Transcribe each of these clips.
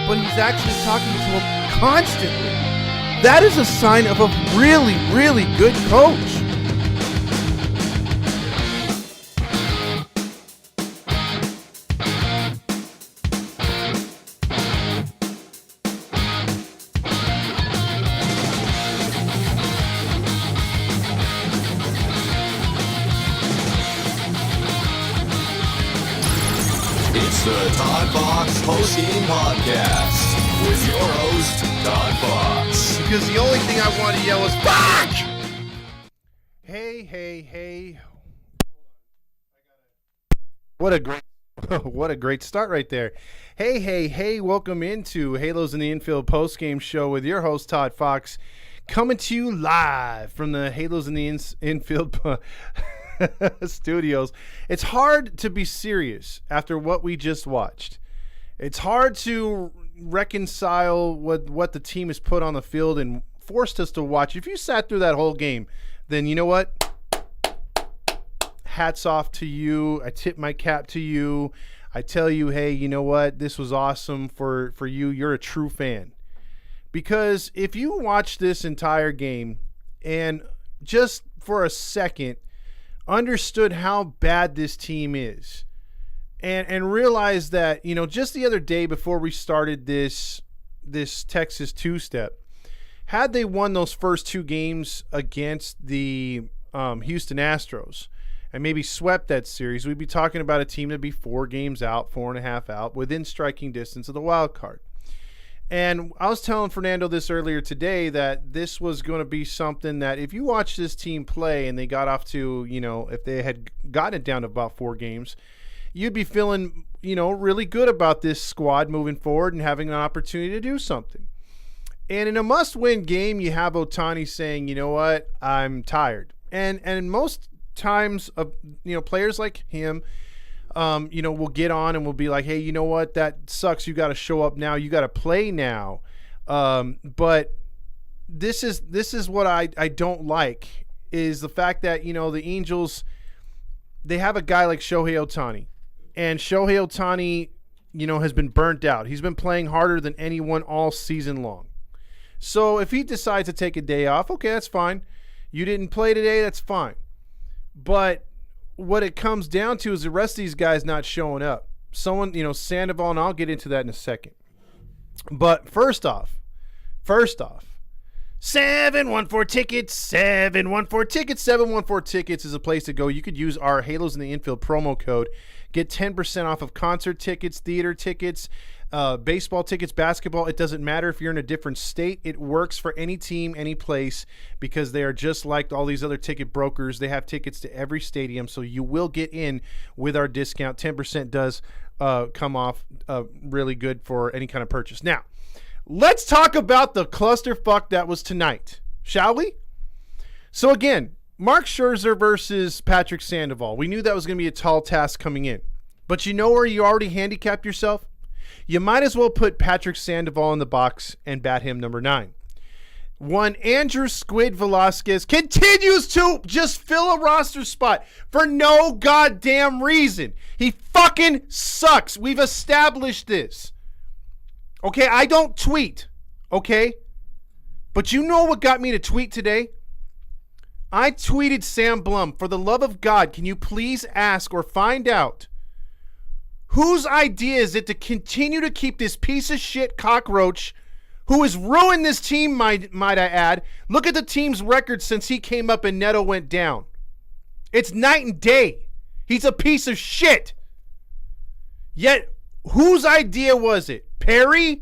but he's actually talking to him constantly. That is a sign of a really, really good coach. It's the ToddFox postgame podcast with your host, ToddFox. Because the only thing I want to yell is fuck! Hey. What a great start right there. Hey, welcome into Halos in the Infield postgame show with your host, ToddFox, coming to you live from the Halos in the Infield studios. It's hard to be serious after what we just watched. It's hard to reconcile what the team has put on the field and forced us to watch. If you sat through that whole game, then you know what? Hats off to you. I tip my cap to you. I tell you, hey, you know what? This was awesome for you. You're a true fan. Because if you watch this entire game and just for a second understood how bad this team is and realized that, you know, just the other day before we started this Texas two-step, had they won those first two games against the Houston Astros and maybe swept that series, we'd be talking about a team that'd be 4 games out, 4.5 out, within striking distance of the wild card. And I was telling Fernando this earlier today that this was going to be something that if you watch this team play and they got off to, you know, if they had gotten it down to about 4 games, you'd be feeling, you know, really good about this squad moving forward and having an opportunity to do something. And in a must-win game, you have Ohtani saying, you know what, I'm tired. And most times, you know, players like him, you know, we'll get on and we'll be like, hey, you know what? That sucks. You got to show up now. You got to play now. But this is what I don't like is the fact that, you know, the Angels, they have a guy like Shohei Ohtani. And Shohei Ohtani, you know, has been burnt out. He's been playing harder than anyone all season long. So if he decides to take a day off, okay, that's fine. You didn't play today, that's fine. But what it comes down to is the rest of these guys not showing up. Someone, you know, Sandoval, and I'll get into that in a second. But first off, 714 tickets, 714 tickets is a place to go. You could use our Halos in the Infield promo code. Get 10% off of concert tickets, theater tickets, baseball tickets, basketball. It doesn't matter if you're in a different state. It works for any team, any place, because they are just like all these other ticket brokers. They have tickets to every stadium, so you will get in with our discount. 10% does come off really good for any kind of purchase. Now, let's talk about the clusterfuck that was tonight, shall we? So again, Mark Scherzer versus Patrick Sandoval. We knew that was going to be a tall task coming in. But you know where you already handicapped yourself? You might as well put Patrick Sandoval in the box and bat him number 9. One Andrew Squid Velasquez continues to just fill a roster spot for no goddamn reason. He fucking sucks. We've established this. Okay, I don't tweet, okay? But you know what got me to tweet today? I tweeted Sam Blum, for the love of God, can you please ask or find out whose idea is it to continue to keep this piece of shit cockroach who has ruined this team, might I add? Look at the team's record since he came up and Neto went down. It's night and day. He's a piece of shit. Yet, whose idea was it? Perry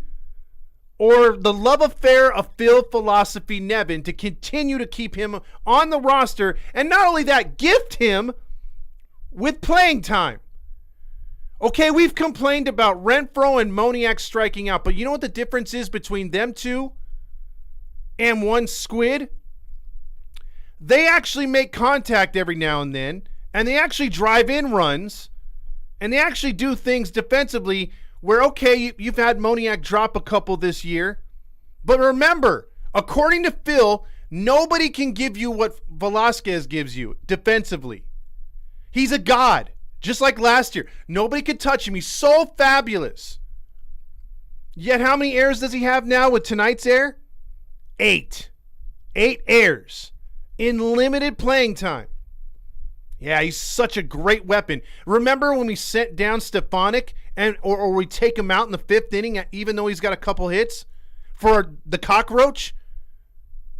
or the love affair of Phil Philosophy Nevin to continue to keep him on the roster, and not only that, gift him with playing time? Okay, we've complained about Renfroe and Moniak striking out, but you know what the difference is between them two and one Squid? They actually make contact every now and then, and they actually drive in runs, and they actually do things defensively where, okay, you've had Moniak drop a couple this year, but remember, according to Phil, nobody can give you what Velasquez gives you defensively. He's a god. Just like last year. Nobody could touch him. He's so fabulous. Yet how many errors does he have now with tonight's error? 8. 8 errors in limited playing time. Yeah, he's such a great weapon. Remember when we sent down Stefanik or we take him out in the 5th inning even though he's got a couple hits for the cockroach?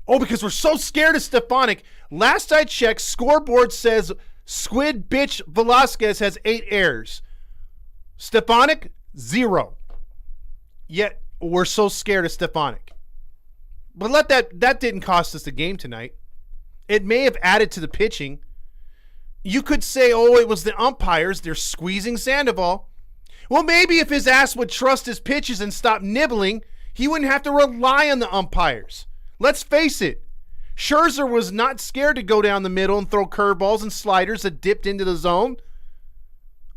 Oh, because we're so scared of Stefanik. Last I checked, scoreboard says Squid Bitch Velasquez has 8 errors. Stefanik, 0. Yet we're so scared of Stefanik. But that didn't cost us the game tonight. It may have added to the pitching. You could say, oh, it was the umpires. They're squeezing Sandoval. Well, maybe if his ass would trust his pitches and stop nibbling, he wouldn't have to rely on the umpires. Let's face it. Scherzer was not scared to go down the middle and throw curveballs and sliders that dipped into the zone.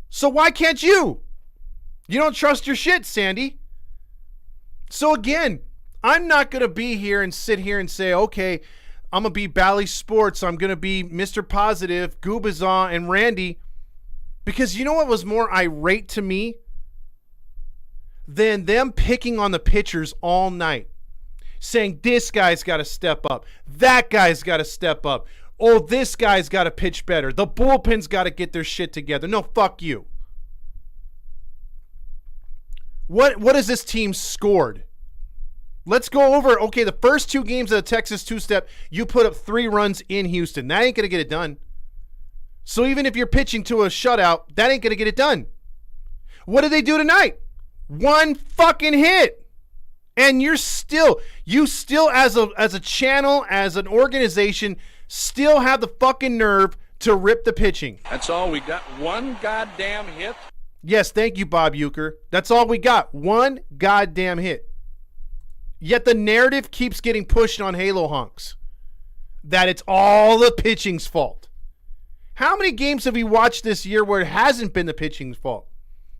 So why can't you? You don't trust your shit, Sandy. So again, I'm not going to be here and sit here and say, okay, I'm going to be Bally Sports. I'm going to be Mr. Positive, Gubazon, and Randy. Because you know what was more irate to me than them picking on the pitchers all night? Saying this guy's got to step up. That guy's got to step up. Oh, this guy's got to pitch better. The bullpen's got to get their shit together. No, fuck you. What has this team scored? Let's go over, okay, the first 2 games of the Texas two-step, you put up 3 runs in Houston. That ain't going to get it done. So even if you're pitching to a shutout, that ain't going to get it done. What did they do tonight? 1 fucking hit. And you still as a channel, as an organization, still have the fucking nerve to rip the pitching. That's all we got. 1 goddamn hit. Yes, thank you, Bob Uecker. That's all we got. 1 goddamn hit. Yet the narrative keeps getting pushed on Halo hunks that it's all the pitching's fault. How many games have we watched this year where it hasn't been the pitching's fault?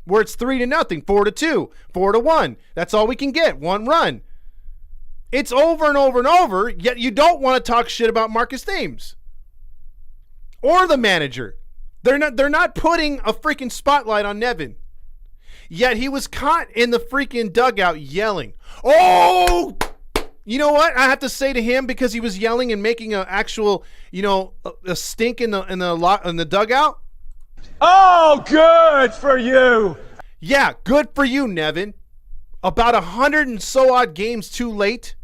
Where it's 3-0, 4-2, 4-1. That's all we can get. 1 run. It's over and over and over, yet you don't want to talk shit about Marcus Thames. Or the manager. They're not putting a freaking spotlight on Nevin. Yet he was caught in the freaking dugout yelling. Oh! You know what? I have to say to him, because he was yelling and making an actual, a stink in the dugout. Oh, good for you. Yeah, good for you, Nevin. About 100 and so odd games too late,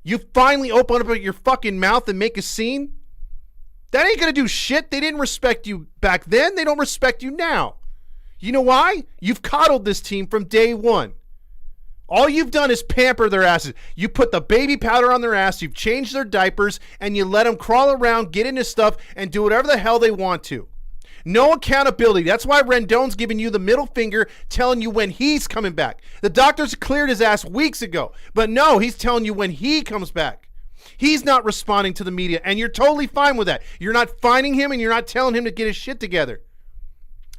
you finally open up your fucking mouth and make a scene? That ain't gonna do shit. They didn't respect you back then. They don't respect you now. You know why? You've coddled this team from day one. All you've done is pamper their asses. You put the baby powder on their ass, you've changed their diapers, and you let them crawl around, get into stuff, and do whatever the hell they want to. No accountability. That's why Rendon's giving you the middle finger, telling you when he's coming back. The doctors cleared his ass weeks ago, but no, he's telling you when he comes back. He's not responding to the media, and you're totally fine with that. You're not finding him, and you're not telling him to get his shit together.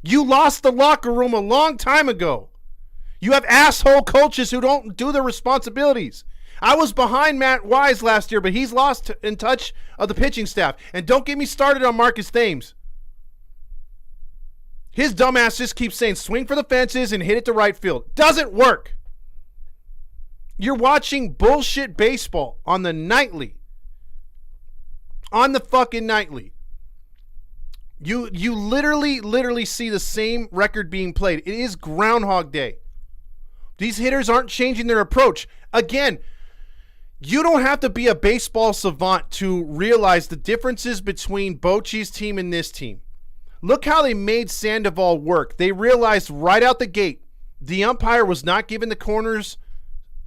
You lost the locker room a long time ago. You have asshole coaches who don't do their responsibilities. I was behind Matt Wise last year, but he's lost in touch of the pitching staff. And don't get me started on Marcus Thames. His dumbass just keeps saying swing for the fences and hit it to right field. Doesn't work. You're watching bullshit baseball on the nightly. On the fucking nightly. You literally see the same record being played. It is Groundhog Day. These hitters aren't changing their approach. Again, you don't have to be a baseball savant to realize the differences between Bochy's team and this team. Look how they made Sandoval work. They realized right out the gate the umpire was not giving the corners,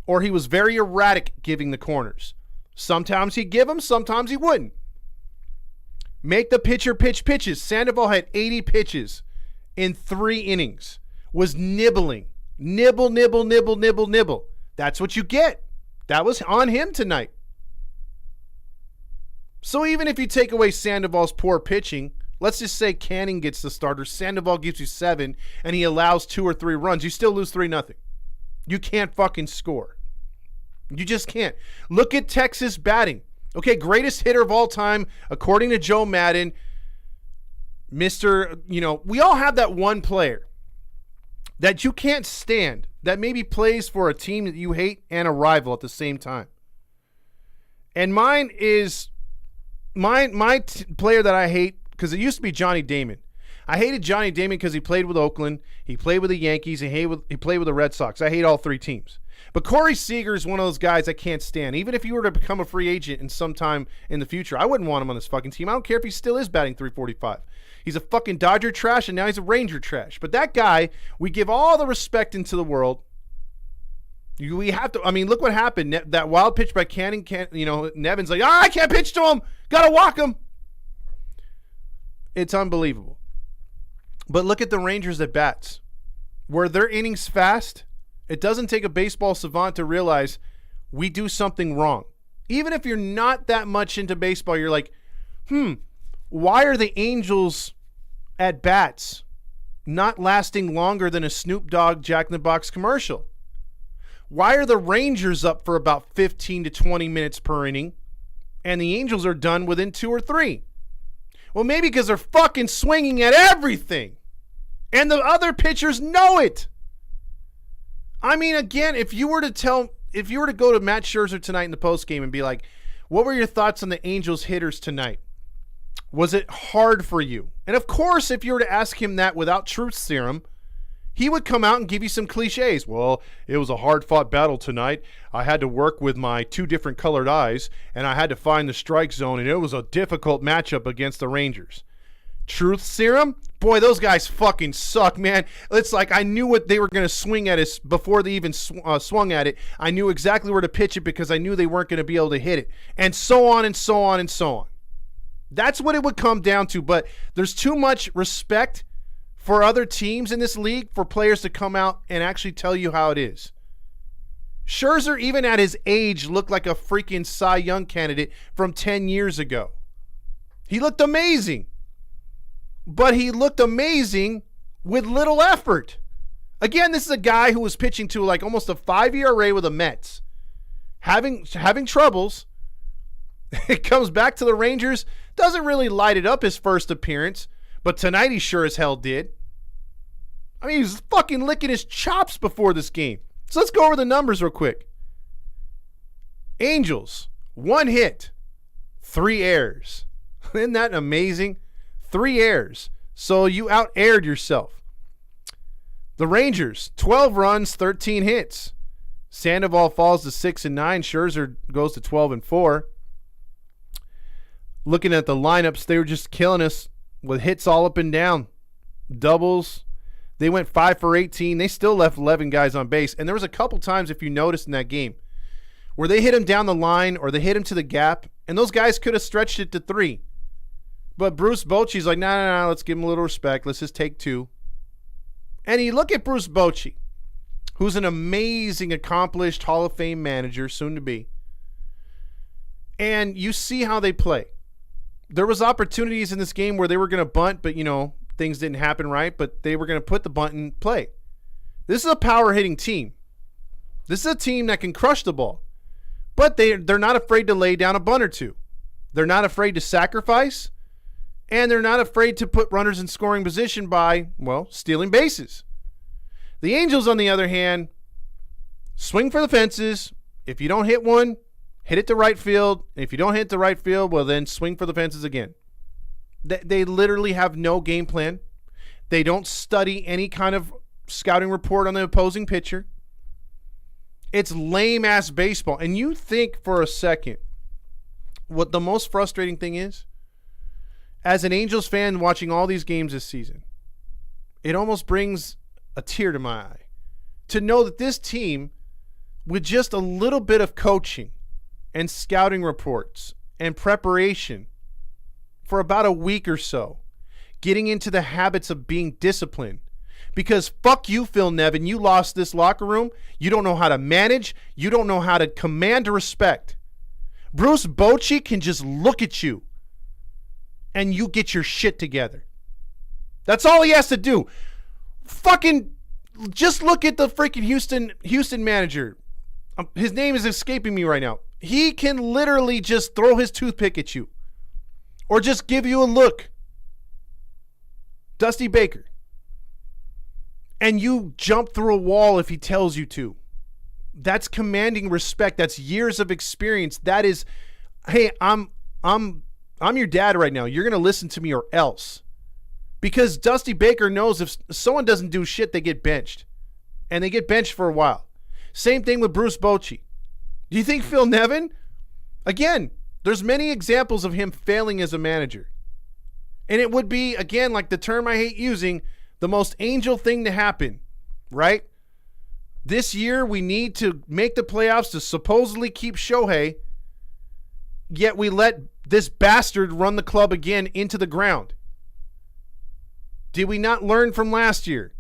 or he was very erratic giving the corners. Sometimes he'd give them, sometimes he wouldn't. Make the pitcher pitch pitches. Sandoval had 80 pitches in 3 innings. Was nibbling. Nibble, nibble, nibble, nibble, nibble. That's what you get. That was on him tonight. So even if you take away Sandoval's poor pitching, let's just say Canning gets the starter, Sandoval gives you 7, and he allows 2 or 3 runs, you still lose 3-0. You can't fucking score. You just can't. Look at Texas batting. Okay, greatest hitter of all time, according to Joe Madden. We all have that one player that you can't stand that maybe plays for a team that you hate and a rival at the same time. And mine is my player that I hate, because it used to be Johnny Damon. I hated Johnny Damon because he played with Oakland, he played with the Yankees, he played with the Red Sox. I hate all three teams. But Corey Seager is one of those guys I can't stand. Even if he were to become a free agent in some time in the future, I wouldn't want him on this fucking team. I don't care if he still is batting .345. He's a fucking Dodger trash, and now he's a Ranger trash. But that guy, we give all the respect into the world. We have to. I mean, look what happened. That wild pitch by Canning. Nevin's like, I can't pitch to him. Gotta walk him. It's unbelievable. But look at the Rangers at bats. Were their innings fast? It doesn't take a baseball savant to realize we do something wrong. Even if you're not that much into baseball, you're like, why are the Angels at bats not lasting longer than a Snoop Dogg Jack in the Box commercial? Why are the Rangers up for about 15 to 20 minutes per inning and the Angels are done within 2 or 3? Well, maybe because they're fucking swinging at everything and the other pitchers know it. I mean, again, if you were to go to Matt Scherzer tonight in the postgame and be like, what were your thoughts on the Angels hitters tonight? Was it hard for you? And of course, if you were to ask him that without truth serum, he would come out and give you some cliches. Well, it was a hard-fought battle tonight. I had to work with my 2 different colored eyes, and I had to find the strike zone, and it was a difficult matchup against the Rangers. Truth serum? Boy, those guys fucking suck, man. It's like I knew what they were going to swing at us before they even swung at it. I knew exactly where to pitch it because I knew they weren't going to be able to hit it. And so on and so on and so on. That's what it would come down to. But there's too much respect for other teams in this league for players to come out and actually tell you how it is. Scherzer, even at his age, looked like a freaking Cy Young candidate from 10 years ago. He looked amazing. But he looked amazing with little effort. Again, this is a guy who was pitching to like almost a 5 ERA with the Mets. Having troubles. It comes back to the Rangers. Doesn't really light it up his first appearance. But tonight he sure as hell did. I mean, he was fucking licking his chops before this game. So let's go over the numbers real quick. Angels, 1 hit, 3 errors. Isn't that amazing? 3 errors. So you out-aired yourself. The Rangers, 12 runs, 13 hits. Sandoval falls to 6-9. Scherzer goes to 12-4. Looking at the lineups, they were just killing us with hits all up and down. Doubles. They went 5 for 18. They still left 11 guys on base. And there was a couple times, if you noticed in that game, where they hit him down the line or they hit him to the gap, and those guys could have stretched it to 3. But Bruce Bochy's like, no, let's give him a little respect. Let's just take 2. And you look at Bruce Bochy, who's an amazing, accomplished Hall of Fame manager, soon to be. And you see how they play. There was opportunities in this game where they were going to bunt, but, things didn't happen right. But they were going to put the bunt in play. This is a power-hitting team. This is a team that can crush the ball. But they're not afraid to lay down a bunt or 2. They're not afraid to sacrifice. And they're not afraid to put runners in scoring position by, stealing bases. The Angels, on the other hand, swing for the fences. If you don't hit one, hit it to right field. If you don't hit the right field, well, then swing for the fences again. They literally have no game plan. They don't study any kind of scouting report on the opposing pitcher. It's lame-ass baseball. And you think for a second what the most frustrating thing is? As an Angels fan watching all these games this season, it almost brings a tear to my eye to know that this team, with just a little bit of coaching and scouting reports and preparation for about a week or so, getting into the habits of being disciplined. Because fuck you, Phil Nevin, you lost this locker room. You don't know how to manage. You don't know how to command respect. Bruce Bochy can just look at you and you get your shit together. That's all he has to do. Fucking just look at the freaking Houston manager. His name is escaping me right now. He can literally just throw his toothpick at you or just give you a look. Dusty Baker. and you jump through a wall if he tells you to. That's commanding respect. That's years of experience. That is, hey, I'm your dad right now. You're going to listen to me or else. Because Dusty Baker knows if someone doesn't do shit, they get benched. And they get benched for a while. Same thing with Bruce Bochy. Do you think Phil Nevin? Again, there's many examples of him failing as a manager. And it would be, again, like the term I hate using, the most angel thing to happen, right? This year, we need to make the playoffs to supposedly keep Shohei, yet we let this bastard run the club again into the ground. Did we not learn from last year?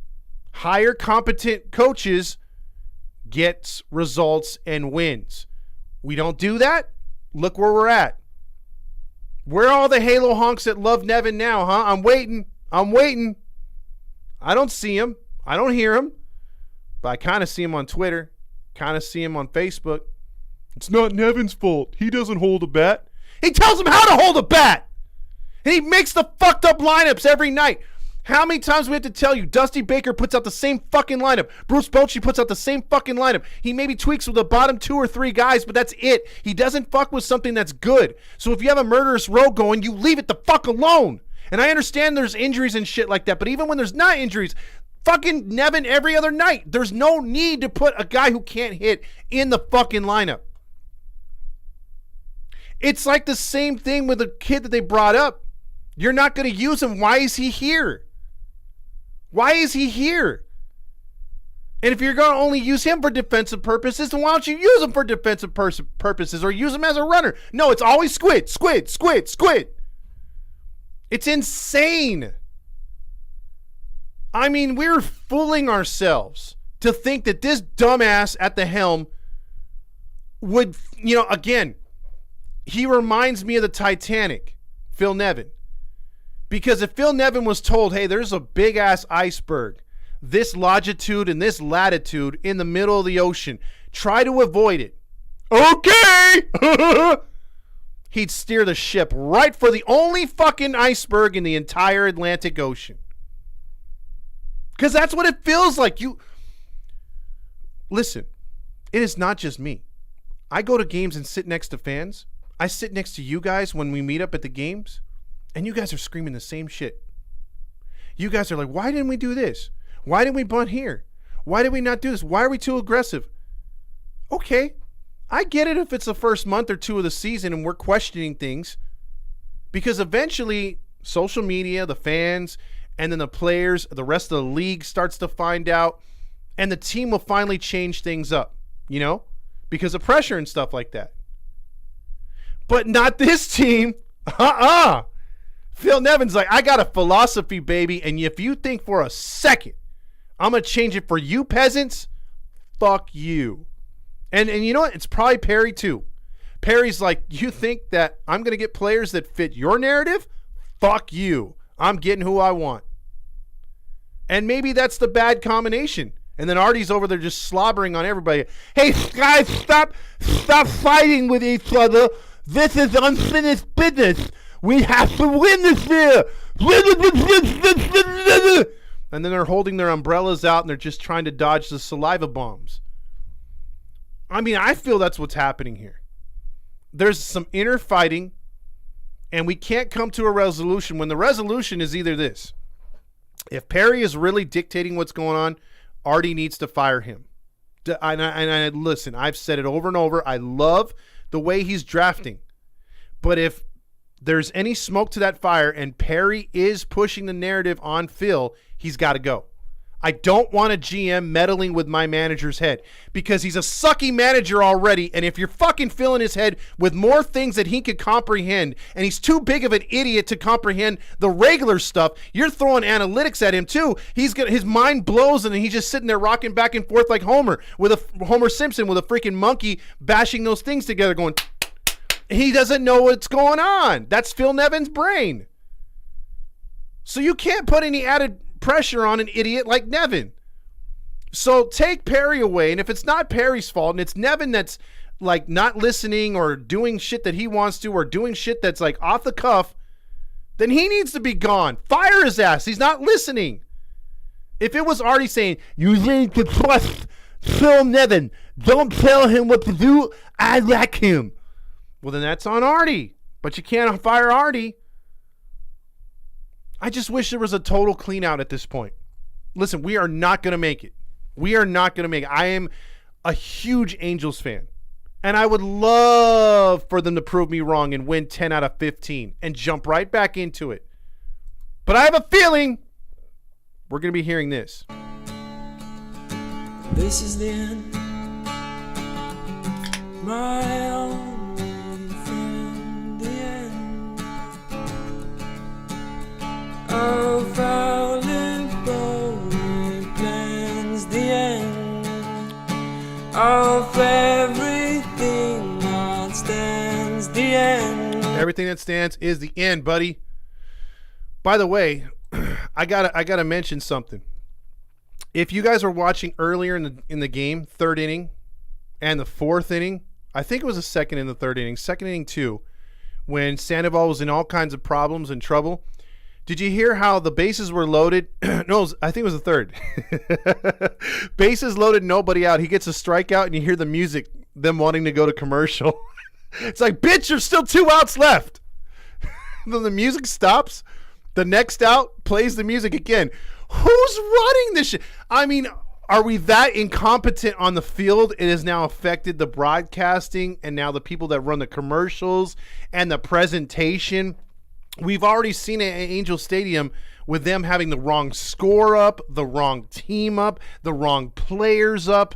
Hire competent coaches gets results and wins. We don't do that? Look where we're at. Where are all the Halo honks that love Nevin now, huh? I'm waiting. I don't see him. I don't hear him. But I kind of see him on Twitter. Kind of see him on Facebook. It's not Nevin's fault. He doesn't hold a bat. He tells him how to hold a bat. And he makes the fucked up lineups every night. How many times do we have to tell you? Dusty Baker puts out the same fucking lineup. Bruce Bochy puts out the same fucking lineup. He maybe tweaks with the bottom 2 or 3 guys, but that's it. He doesn't fuck with something that's good. So if you have a murderous row going, you leave it the fuck alone. And I understand there's injuries and shit like that, but even when there's not injuries, fucking Nevin every other night. There's no need to put a guy who can't hit in the fucking lineup. It's like the same thing with the kid that they brought up. You're not going to use him. Why is he here? Why is he here? And if you're going to only use him for defensive purposes, then why don't you use him for defensive purposes or use him as a runner? No, it's always squid. It's insane. I mean, we're fooling ourselves to think that this dumbass at the helm would, again, he reminds me of the Titanic, Phil Nevin. Because if Phil Nevin was told, hey, there's a big-ass iceberg, this longitude and this latitude in the middle of the ocean, try to avoid it. Okay! He'd steer the ship right for the only fucking iceberg in the entire Atlantic Ocean. Because that's what it feels like. Listen, it is not just me. I go to games and sit next to fans. I sit next to you guys when we meet up at the games. And you guys are screaming the same shit. You guys are like, why didn't we do this? Why didn't we bunt here? Why did we not do this? Why are we too aggressive? Okay, I get it if it's the first month or 2 of the season and we're questioning things. Because eventually, social media, the fans, and then the players, the rest of the league starts to find out. And the team will finally change things up, because of pressure and stuff like that. But not this team. Phil Nevin's like, I got a philosophy, baby, and if you think for a second I'm going to change it for you peasants, fuck you. And you know what? It's probably Perry, too. Perry's like, you think that I'm going to get players that fit your narrative? Fuck you. I'm getting who I want. And maybe that's the bad combination. And then Artie's over there just slobbering on everybody. Hey, guys, stop fighting with each other. This is unfinished business. We have to win this year. And then they're holding their umbrellas out and they're just trying to dodge the saliva bombs. I mean, I feel that's what's happening here. There's some inner fighting, and we can't come to a resolution when the resolution is either this. If Perry is really dictating what's going on, Artie needs to fire him. And listen, I've said it over and over. I love the way he's drafting. But if there's any smoke to that fire and Perry is pushing the narrative on Phil, he's got to go. I don't want a GM meddling with my manager's head because he's a sucky manager already. And if you're fucking filling his head with more things that he could comprehend, and he's too big of an idiot to comprehend the regular stuff, you're throwing analytics at him too. His mind blows and he's just sitting there rocking back and forth like Homer Simpson with a freaking monkey bashing those things together going, he doesn't know what's going on. That's Phil Nevin's brain. So you can't put any added pressure on an idiot like Nevin. So take Perry away, and if it's not Perry's fault and it's Nevin that's like not listening or doing shit that he wants to or doing shit that's like off the cuff, then he needs to be gone. Fire his ass. He's not listening. If it was Artie saying, you need to trust Phil Nevin, don't tell him what to do, I like him. Well, then that's on Artie. But you can't fire Artie. I just wish there was a total clean out at this point. Listen, we are not going to make it. We are not going to make it. I am a huge Angels fan. And I would love for them to prove me wrong and win 10 out of 15 and jump right back into it. But I have a feeling we're going to be hearing this. This is the end. My only friend, the end of our plans, the end of everything that stands, the end. Everything that stands is the end, buddy. By the way, I gotta mention something. If you guys were watching earlier in the game, third inning and the fourth inning, I think it was the second and the third inning, second inning too, when Sandoval was in all kinds of problems and trouble. Did you hear how the bases were loaded? No, I think it was the third. Bases loaded, nobody out. He gets a strikeout, and you hear the music, them wanting to go to commercial. It's like, bitch, there's still 2 outs left. Then the music stops. The next out plays the music again. Who's running this shit? I mean, are we that incompetent on the field? It has now affected the broadcasting and now the people that run the commercials and the presentation. We've already seen it at Angel Stadium with them having the wrong score up, the wrong team up, the wrong players up.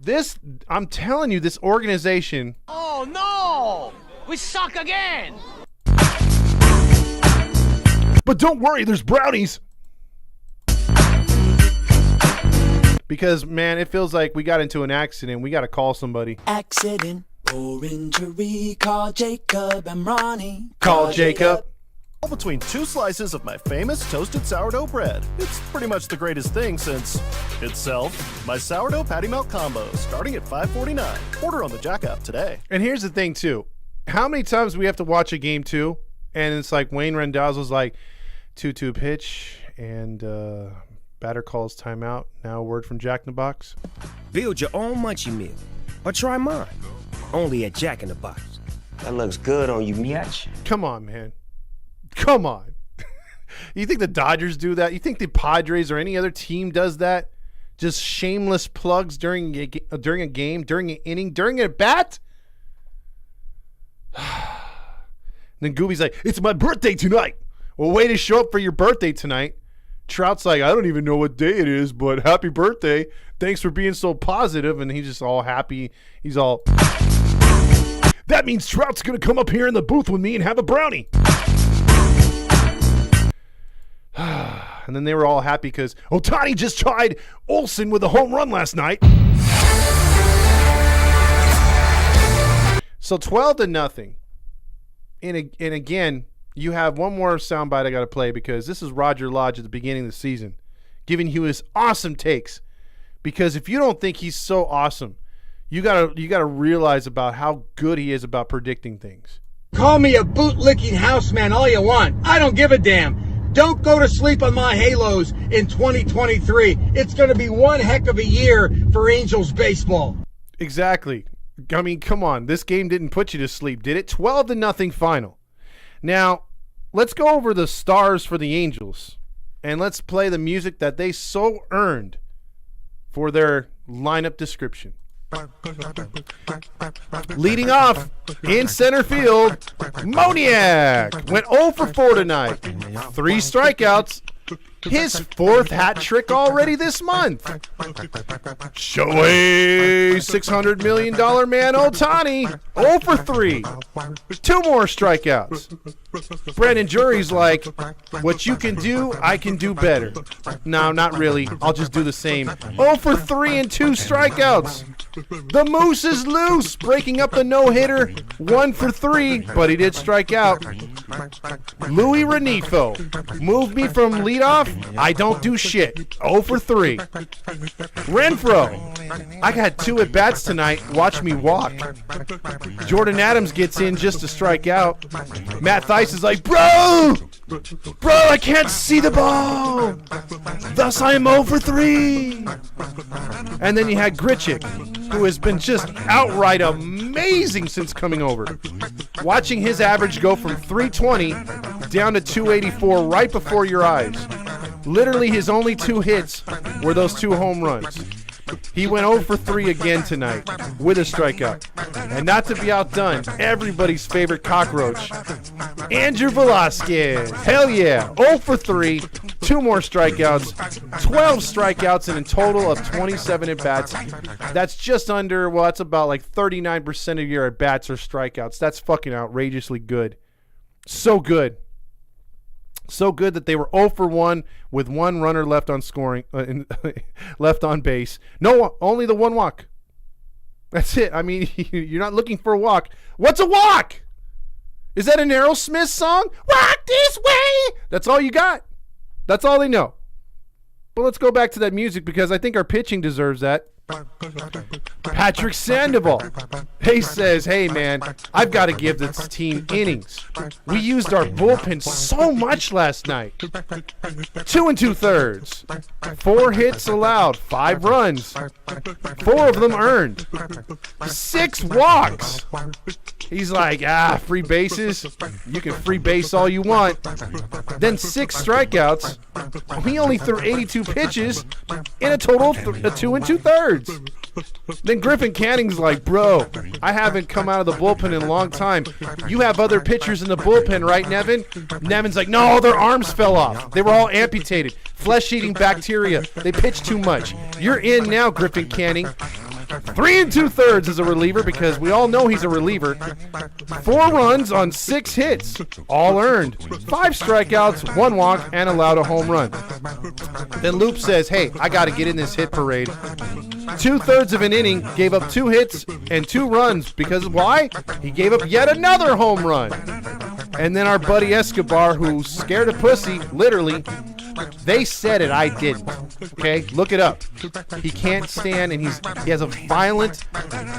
This, I'm telling you, this organization. Oh no! We suck again! But don't worry, there's brownies. Because, man, it feels like we got into an accident. We got to call somebody. Accident or injury, call Jacob and Ronnie. Call Jacob. All between 2 slices of my famous toasted sourdough bread. It's pretty much the greatest thing since itself. My sourdough patty melt combo, starting at $5.49. Order on the Jack app today. And here's the thing, too. How many times do we have to watch a game, too? And it's like Wayne Rendazzo's like, 2-2 pitch, and batter calls timeout. Now a word from Jack in the Box. Build your own munchie meal, or try mine. Only at Jack in the Box. That looks good on you, Miach. Come on, man. Come on. You think the Dodgers do that? You think the Padres or any other team does that? Just shameless plugs during a game, during an inning, during a bat? Then Gooby's like, it's my birthday tonight. Well, way to show up for your birthday tonight. Trout's like, I don't even know what day it is, but happy birthday. Thanks for being so positive. And he's just all happy. He's all, that means Trout's going to come up here in the booth with me and have a brownie. And then they were all happy because Ohtani just tried Olsen with a home run last night. So 12-0. And again, you have one more soundbite I got to play because this is Roger Lodge at the beginning of the season giving you his awesome takes. Because if you don't think he's so awesome, you gotta realize about how good he is about predicting things. Call me a bootlicking houseman all you want. I don't give a damn. Don't go to sleep on my Halos in 2023. It's going to be one heck of a year for Angels baseball. Exactly. I mean, come on. This game didn't put you to sleep, did it? 12-0 final. Now, let's go over the stars for the Angels, and let's play the music that they so earned for their lineup description. Leading off in center field, Moniak went 0 for 4 tonight. 3 strikeouts. His 4th hat trick already this month. Shohei, $600 million man Ohtani, 0 for 3. 2 more strikeouts. Brandon Jury's like, what you can do, I can do better. No, not really. I'll just do the same. 0 for 3 and 2 strikeouts. The Moose is loose, breaking up the no-hitter. 1 for 3, but he did strike out. Louis Renifo, move me from leadoff, I don't do shit. 0 for 3. Renfroe, I got 2 at-bats tonight. Watch me walk. Jordan Adams gets in just to strike out. Matt Theis is like, bro, Bro, I can't see the ball. Thus I am 0 for 3. And then you had Grichuk, who has been just outright amazing since coming over. Watching his average go from 320 down to 284 right before your eyes. Literally his only 2 hits were those 2 home runs. He went 0 for 3 again tonight with a strikeout. And not to be outdone, everybody's favorite cockroach, Andrew Velasquez. Hell yeah. 0 for 3, 2 more strikeouts, 12 strikeouts, and a total of 27 at-bats. That's just under, well, that's about like 39% of your at-bats are strikeouts. That's fucking outrageously good. So good. So good that they were 0 for 1 with 1 runner left on scoring, left on base. No, only the 1 walk. That's it. I mean, you're not looking for a walk. What's a walk? Is that an Aerosmith song? Walk this way. That's all you got. That's all they know. But let's go back to that music because I think our pitching deserves that. Patrick Sandoval. He says, hey, man, I've got to give this team innings. We used our bullpen so much last night. 2 2/3. 4 hits allowed. 5 runs. 4 of them earned. 6 walks. He's like, free bases. You can free base all you want. Then 6 strikeouts. He only threw 82 pitches in a total of 2 2/3. Then Griffin Canning's like, bro, I haven't come out of the bullpen in a long time. You have other pitchers in the bullpen, right, Nevin? Nevin's like, no, their arms fell off. They were all amputated. Flesh-eating bacteria. They pitched too much. You're in now, Griffin Canning. 3 2/3 as a reliever because we all know he's a reliever. 4 runs on 6 hits, all earned. 5 strikeouts, 1 walk, and allowed a home run. Then Loop says, hey, I got to get in this hit parade. 2/3 of an inning, gave up 2 hits and 2 runs because why? He gave up yet another home run. And then our buddy Escobar, who's scared of pussy, literally, they said it, I didn't. Okay, look it up. He can't stand, and he has a violent,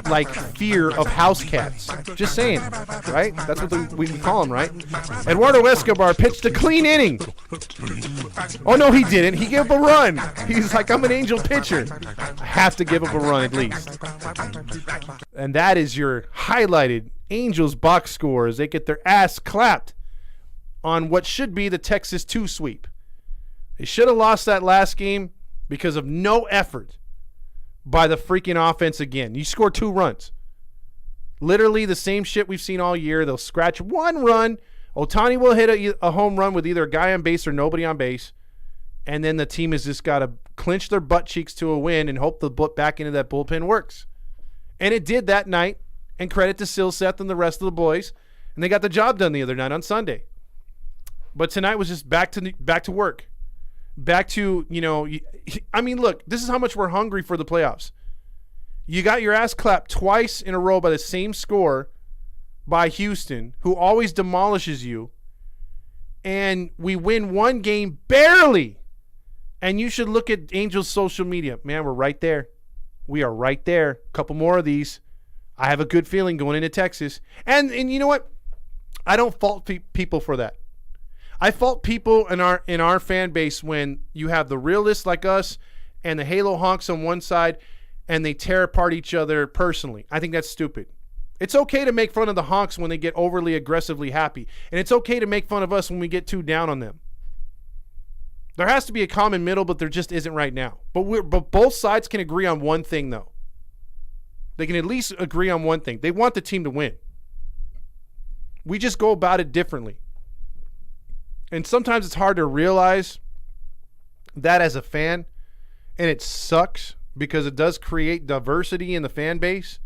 like, fear of house cats. Just saying, right? That's what we call him, right? Eduardo Escobar pitched a clean inning. Oh no, he didn't. He gave up a run. He's like, I'm an angel pitcher. I have to give up a run at least. And that is your highlighted Angels box score as they get their ass clapped on what should be the Texas 2 sweep. They should have lost that last game because of no effort by the freaking offense again. You score 2 runs. Literally the same shit we've seen all year. They'll scratch 1 run. Ohtani will hit a home run with either a guy on base or nobody on base. And then the team has just got to clinch their butt cheeks to a win and hope the back end of that bullpen works. And it did that night. And credit to Silseth and the rest of the boys. And they got the job done the other night on Sunday. But tonight was just back to work. Back to, I mean, look, this is how much we're hungry for the playoffs. You got your ass clapped twice in a row by the same score by Houston, who always demolishes you. And we win 1 game barely. And you should look at Angels' social media. Man, we're right there. We are right there. A couple more of these. I have a good feeling going into Texas. And you know what? I don't fault people for that. I fault people in our fan base when you have the realists like us and the Halo honks on one side and they tear apart each other personally. I think that's stupid. It's okay to make fun of the honks when they get overly aggressively happy. And it's okay to make fun of us when we get too down on them. There has to be a common middle, but there just isn't right now. But both sides can agree on one thing, though. They can at least agree on one thing. They want the team to win. We just go about it differently. And sometimes it's hard to realize that as a fan, and it sucks because it does create diversity in the fan base.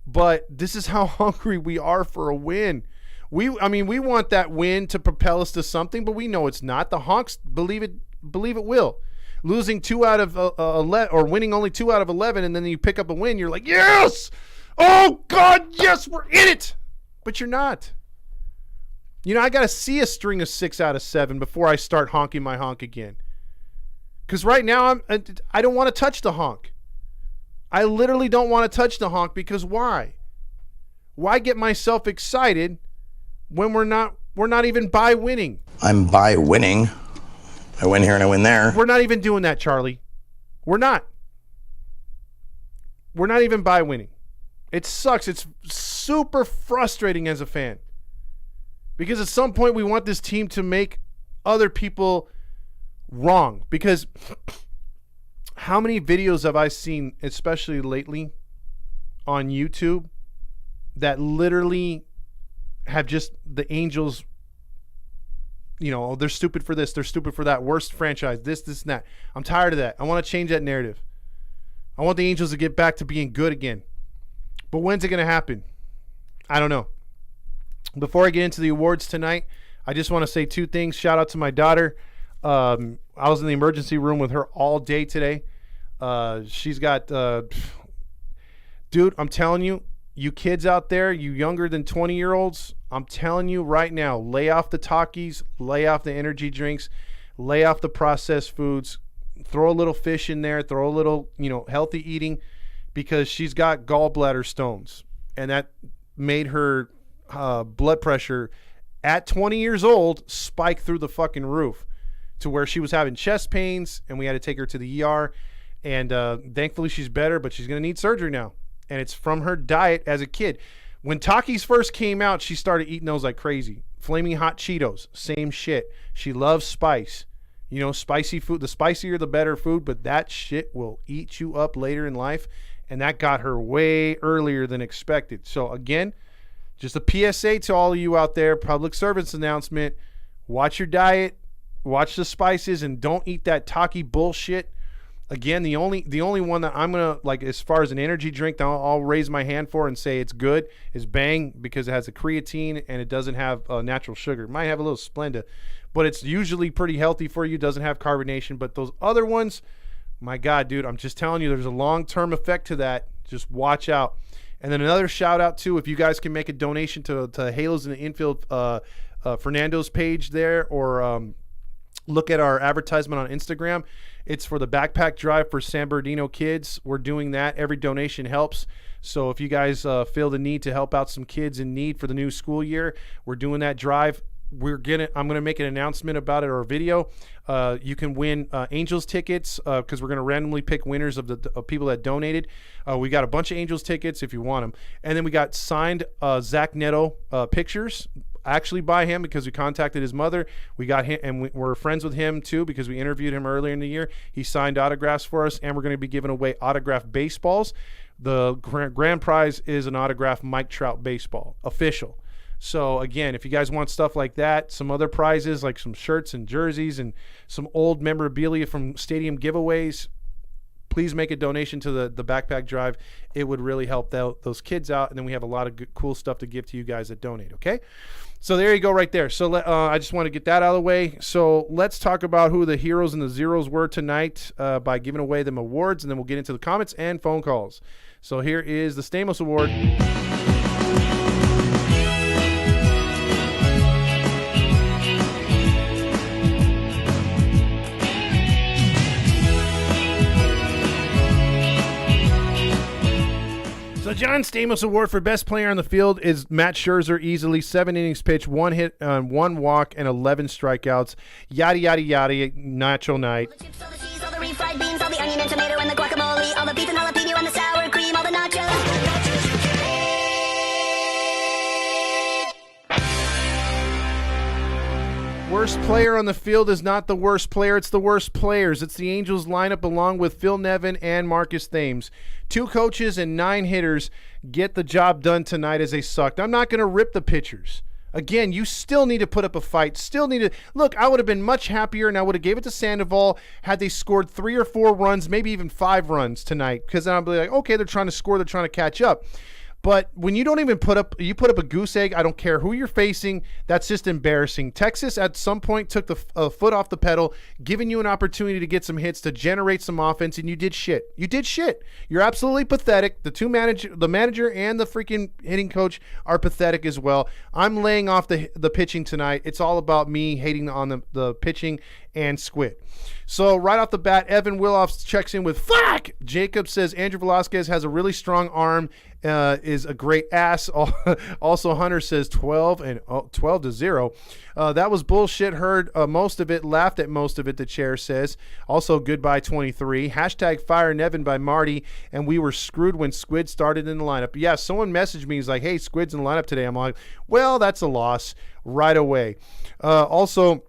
But this is how hungry we are for a win. We want that win to propel us to something, but we know it's not. The Hawks believe it will. Losing 2 out of 11 or winning only 2 out of 11, and then you pick up a win, you're like, yes! Oh, God, yes, we're in it! But you're not. I got to see a string of 6 out of 7 before I start honking my honk again. Because right now, I don't want to touch the honk. I literally don't want to touch the honk because why? Why get myself excited when we're not We're not even by winning. I'm by winning. I win here and I win there. We're not even doing that, Charlie. We're not. We're not even by winning. It sucks. It's super frustrating as a fan. Because at some point we want this team to make other people wrong. Because how many videos have I seen, especially lately, on YouTube that literally have just the Angels, you know, they're stupid for this, they're stupid for that, worst franchise, this, and that. I'm tired of that. I want to change that narrative. I want the Angels to get back to being good again. But when's it going to happen? I don't know. Before I get into the awards tonight, I just want to say two things. Shout out to my daughter. I was in the emergency room with her all day today. She's got, dude, I'm telling you, you kids out there, you younger than 20-year-olds, I'm telling you right now, lay off the Takis, lay off the energy drinks, lay off the processed foods, throw a little fish in there, throw a little, healthy eating, because she's got gallbladder stones, and that made her blood pressure at 20 years old spike through the fucking roof to where she was having chest pains, and we had to take her to the ER. And thankfully she's better, but she's going to need surgery now. And it's from her diet as a kid. When Takis first came out, she started eating those like crazy. Flaming Hot Cheetos, same shit. She loves spice. Spicy food. The spicier, the better food, but that shit will eat you up later in life. And that got her way earlier than expected. So again, just a PSA to all of you out there, public service announcement. Watch your diet, watch the spices, and don't eat that Taki bullshit. Again, the only one that I'm gonna like as far as an energy drink that I'll raise my hand for and say it's good is Bang, because it has a creatine and it doesn't have natural sugar. It might have a little Splenda, but it's usually pretty healthy for you. Doesn't have carbonation. But those other ones, my God, dude, I'm just telling you, there's a long-term effect to that. Just watch out. And then another shout out too, if you guys can make a donation to Halos in the Infield, Fernando's page there, or look at our advertisement on Instagram. It's for the backpack drive for San Bernardino kids. We're doing that. Every donation helps. So if you guys feel the need to help out some kids in need for the new school year, we're doing that drive. I'm gonna make an announcement about it or a video. You can win Angels tickets because we're gonna randomly pick winners of people that donated. We got a bunch of Angels tickets if you want them, and then we got signed Zach Neto pictures. Actually by him, because we contacted his mother. We got him, and we're friends with him too because we interviewed him earlier in the year. He signed autographs for us, and we're going to be giving away autographed baseballs. The grand prize is an autographed Mike Trout baseball, official. So again, if you guys want stuff like that, some other prizes like some shirts and jerseys and some old memorabilia from stadium giveaways, please make a donation to the backpack drive. It would really help those kids out, and then we have a lot of good, cool stuff to give to you guys that donate, okay? So there you go right there. So I just want to get that out of the way. So let's talk about who the heroes and the zeros were tonight by giving away them awards, and then we'll get into the comments and phone calls. So here is the Stamos Award. So John Stamos Award for Best Player on the Field is Matt Scherzer, easily 7 innings pitched, 1 hit, 1 walk, and 11 strikeouts. Yada, yada, yada, Nacho Night. Worst player on the field is not the worst player. It's the worst players. It's the Angels lineup along with Phil Nevin and Marcus Thames. 2 coaches and 9 hitters get the job done tonight as they sucked. I'm not going to rip the pitchers. Again, you still need to put up a fight. Still need to look. I would have been much happier, and I would have gave it to Sandoval had they scored 3 or 4 runs, maybe even 5 runs tonight. Because then I'll be like, okay, they're trying to score. They're trying to catch up. But when you don't even put up a goose egg, I don't care who you're facing, that's just embarrassing. Texas at some point took the foot off the pedal, giving you an opportunity to get some hits, to generate some offense, and you did shit. You did shit. You're absolutely pathetic. The manager and the freaking hitting coach are pathetic as well. I'm laying off the pitching tonight. It's all about me hating on the pitching and Squid. So right off the bat, Evan Willoff checks in with fuck. Jacob says Andrew Velasquez has a really strong arm, is a great ass. Also, Hunter says 12-0. That was bullshit. Heard most of it, laughed at most of it, the chair says. Also, goodbye 23. Hashtag fire Nevin by Marty, and we were screwed when Squid started in the lineup. Yeah, someone messaged me. He's like, hey, Squid's in the lineup today. I'm like, well, that's a loss right away. Also,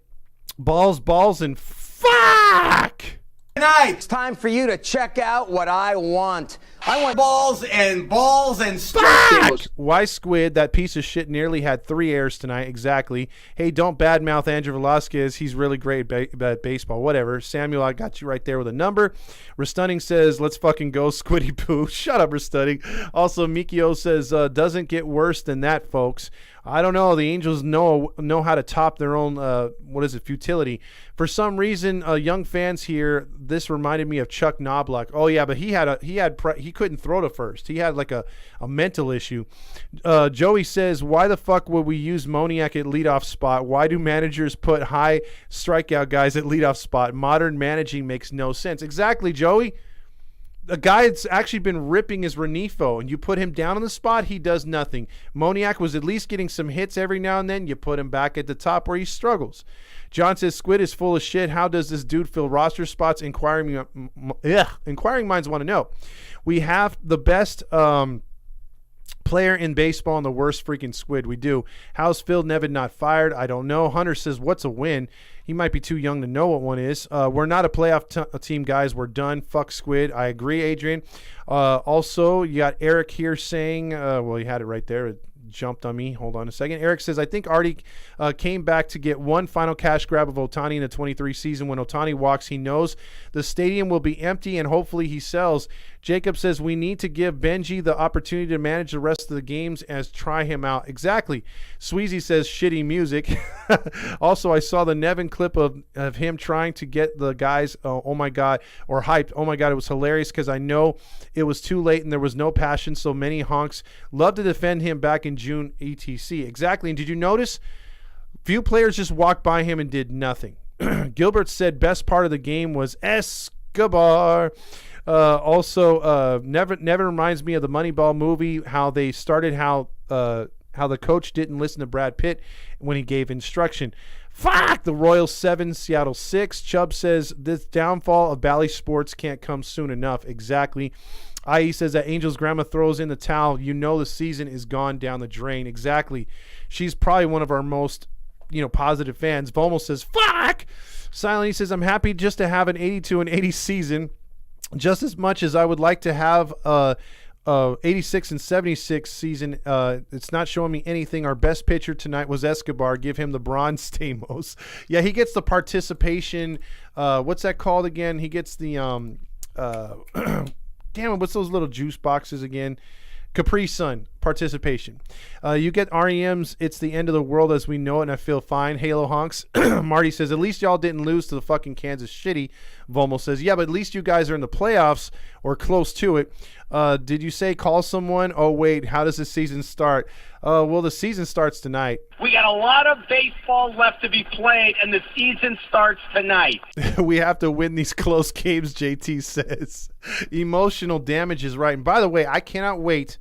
balls, and fuck! Tonight, it's time for you to check out what I want. I want balls and fuck! Why Squid? That piece of shit nearly had 3 airs tonight. Exactly. Hey, don't badmouth Andrew Velasquez. He's really great at baseball. Whatever. Samuel, I got you right there with a number. Restunning says, let's fucking go, Squiddy Poo. Shut up, Restunning. Also, Mikio says, doesn't get worse than that, folks. I don't know. The Angels know how to top their own, futility. For some reason, young fans here, this reminded me of Chuck Knobloch. Oh yeah, but he couldn't throw to first. He had like a mental issue. Joey says, why the fuck would we use Moniak at leadoff spot? Why do managers put high strikeout guys at leadoff spot? Modern managing makes no sense. Exactly, Joey. A guy that's actually been ripping is Renifo, and you put him down on the spot, he does nothing. Moniak was at least getting some hits every now and then. You put him back at the top where he struggles. John says, Squid is full of shit. How does this dude fill roster spots? Inquiring minds want to know. We have the best player in baseball and the worst freaking Squid. We do. How's Phil Nevin not fired? I don't know. Hunter says, what's a win? He might be too young to know what one is. We're not a playoff team, guys. We're done. Fuck Squid. I agree, Adrian. Also, you got Eric here saying, well, you had it right there. It jumped on me. Hold on a second. Eric says, I think Artie came back to get one final cash grab of Ohtani in the 23 season. When Ohtani walks, he knows the stadium will be empty, and hopefully he sells. Jacob says, we need to give Benji the opportunity to manage the rest of the games as try him out. Exactly. Sweezy says, shitty music. Also, I saw the Nevin clip of him trying to get the guys, oh my God, or hyped. Oh my God, it was hilarious because I know it was too late and there was no passion, so many honks love to defend him back in June, etc. Exactly. And did you notice? Few players just walked by him and did nothing. Gilbert said best part of the game was Escobar. Also, Nevin reminds me of the Moneyball movie, how they started how the coach didn't listen to Brad Pitt when he gave instruction. Fuck! The Royals 7, Seattle 6. Chubb says this downfall of Bally Sports can't come soon enough. Exactly. IE says that Angel's grandma throws in the towel. You know the season is gone down the drain. Exactly. She's probably one of our most, positive fans. Vomo says, fuck! Silent, he says, I'm happy just to have an 82 and 80 season, just as much as I would like to have 86 and 76 season. It's not showing me anything. Our best pitcher tonight was Escobar. Give him the bronze Stamos. Yeah, he gets the participation. What's that called again? He gets the damn it, what's those little juice boxes again? Capri Sun participation. You get REM's It's the End of the World as We Know It, and I Feel Fine. Halo honks. Marty says, at least y'all didn't lose to the fucking Kansas Shitty. Vomo says, yeah, but at least you guys are in the playoffs or close to it. Did you say call someone? Oh, wait, how does the season start? Well, the season starts tonight. We got a lot of baseball left to be played, and the season starts tonight. We have to win these close games, JT says. Emotional damage is right. And by the way, I cannot wait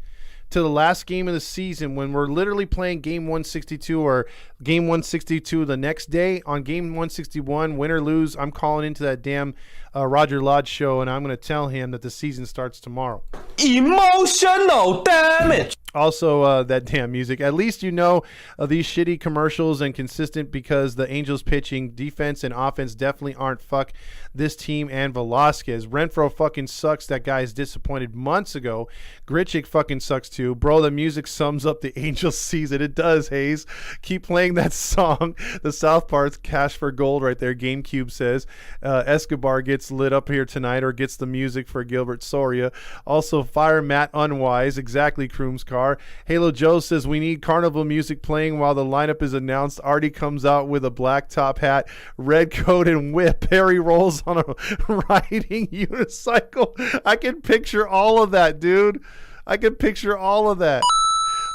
to the last game of the season when we're literally playing game 162 or game 162 the next day. On game 161, win or lose, I'm calling into that damn Roger Lodge show, and I'm going to tell him that the season starts tomorrow. Emotional damage. Also, that damn music. At least these shitty commercials and consistent, because the Angels pitching, defense, and offense definitely aren't fuck this team and Velasquez. Renfroe fucking sucks. That guy is disappointed months ago. Grichuk fucking sucks too. Bro, the music sums up the Angels season. It does, Hayes. Keep playing that song. The South Park's Cash for Gold right there. GameCube says Escobar gets lit up here tonight, or gets the music for Gilbert Soria. Also, fire Matt Unwise. Exactly, Kroom's car. Halo Joe says we need carnival music playing while the lineup is announced. Artie comes out with a black top hat, red coat, and whip. Harry rolls on a riding unicycle. I can picture all of that, dude. I can picture all of that.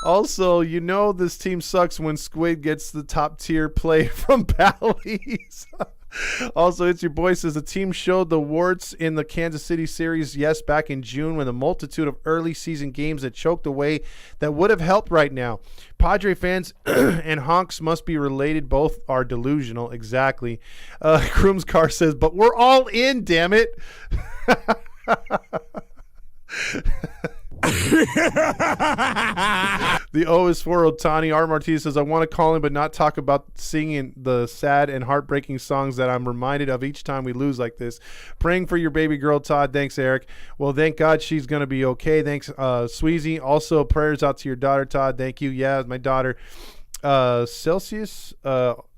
Also, this team sucks when Squid gets the top tier play from Bally's. Also, it's your boy says the team showed the warts in the Kansas City series, yes, back in June when the multitude of early season games that choked away that would have helped right now. Padre fans and honks must be related. Both are delusional. Exactly. Kroom's car says, but we're all in, damn it. The O is for Otani. R. Martinez says, I want to call him but not talk about singing the sad and heartbreaking songs that I'm reminded of each time we lose like this. Praying for your baby girl, Todd. Thanks, Eric. Well, thank God she's going to be okay. Thanks, Sweezy. Also, prayers out to your daughter, Todd. Thank you. Yeah, my daughter. Celsius.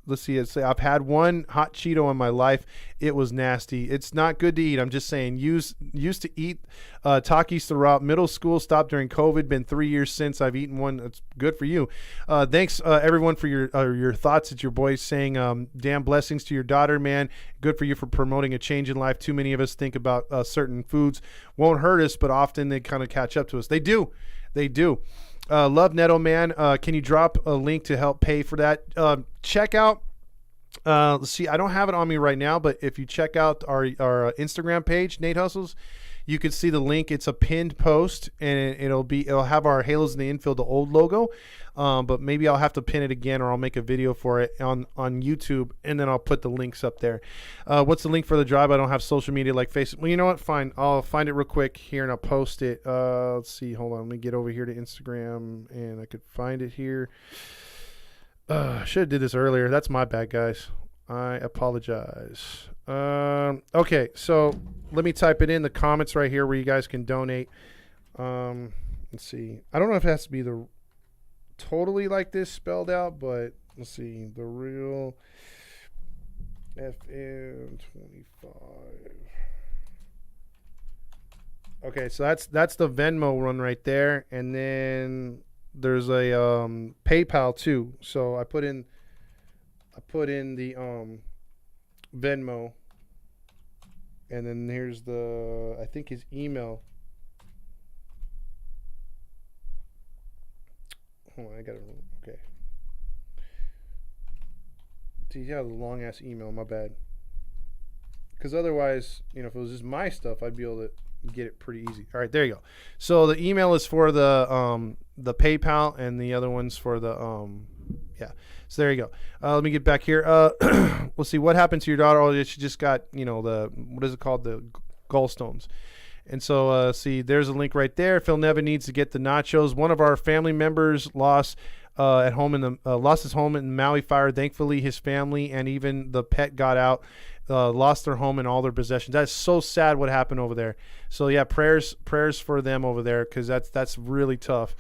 Let's see. I've had one hot Cheeto in my life. It was nasty. It's not good to eat. I'm just saying. Used to eat Takis throughout middle school. Stopped during COVID. Been 3 years since I've eaten one. It's good for you. Thanks everyone for your thoughts. It's your boy saying, damn blessings to your daughter, man. Good for you for promoting a change in life. Too many of us think about certain foods won't hurt us, but often they kind of catch up to us. They do. Love Neto, man. Can you drop a link to help pay for that? Check out. Let's see. I don't have it on me right now, but if you check out our Instagram page, Nate Hustles, you can see the link. It's a pinned post, and it'll have our Halos in the Infield, the old logo. But maybe I'll have to pin it again, or I'll make a video for it on YouTube, and then I'll put the links up there. What's the link for the drive? I don't have social media like Facebook. Well, you know what? Fine. I'll find it real quick here, and I'll post it. Let's see. Hold on. Let me get over here to Instagram, and I could find it here. I should have did this earlier. That's my bad, guys. I apologize. Okay, so let me type it in the comments right here where you guys can donate. Let's see. I don't know if it has to be the totally like this spelled out, but let's see. The real FM 25. Okay, so that's the Venmo one right there, and then there's a PayPal too. So I put in the Venmo, and then here's I think his email. Hold on, I got it. Okay. Dude, yeah, the long ass email. My bad. Because otherwise, if it was just my stuff, I'd be able to get it pretty easy. All right, there you go. So the email is for the PayPal, and the other one's for the yeah. So there you go. Let me get back here. We'll see what happened to your daughter. Oh, she just got what is it called, the gallstones. And so see, there's a link right there. Phil Nevin needs to get the nachos. One of our family members lost his home in the Maui fire. Thankfully, his family and even the pet got out. Lost their home and all their possessions. That's so sad what happened over there. So yeah, prayers for them over there, because that's really tough.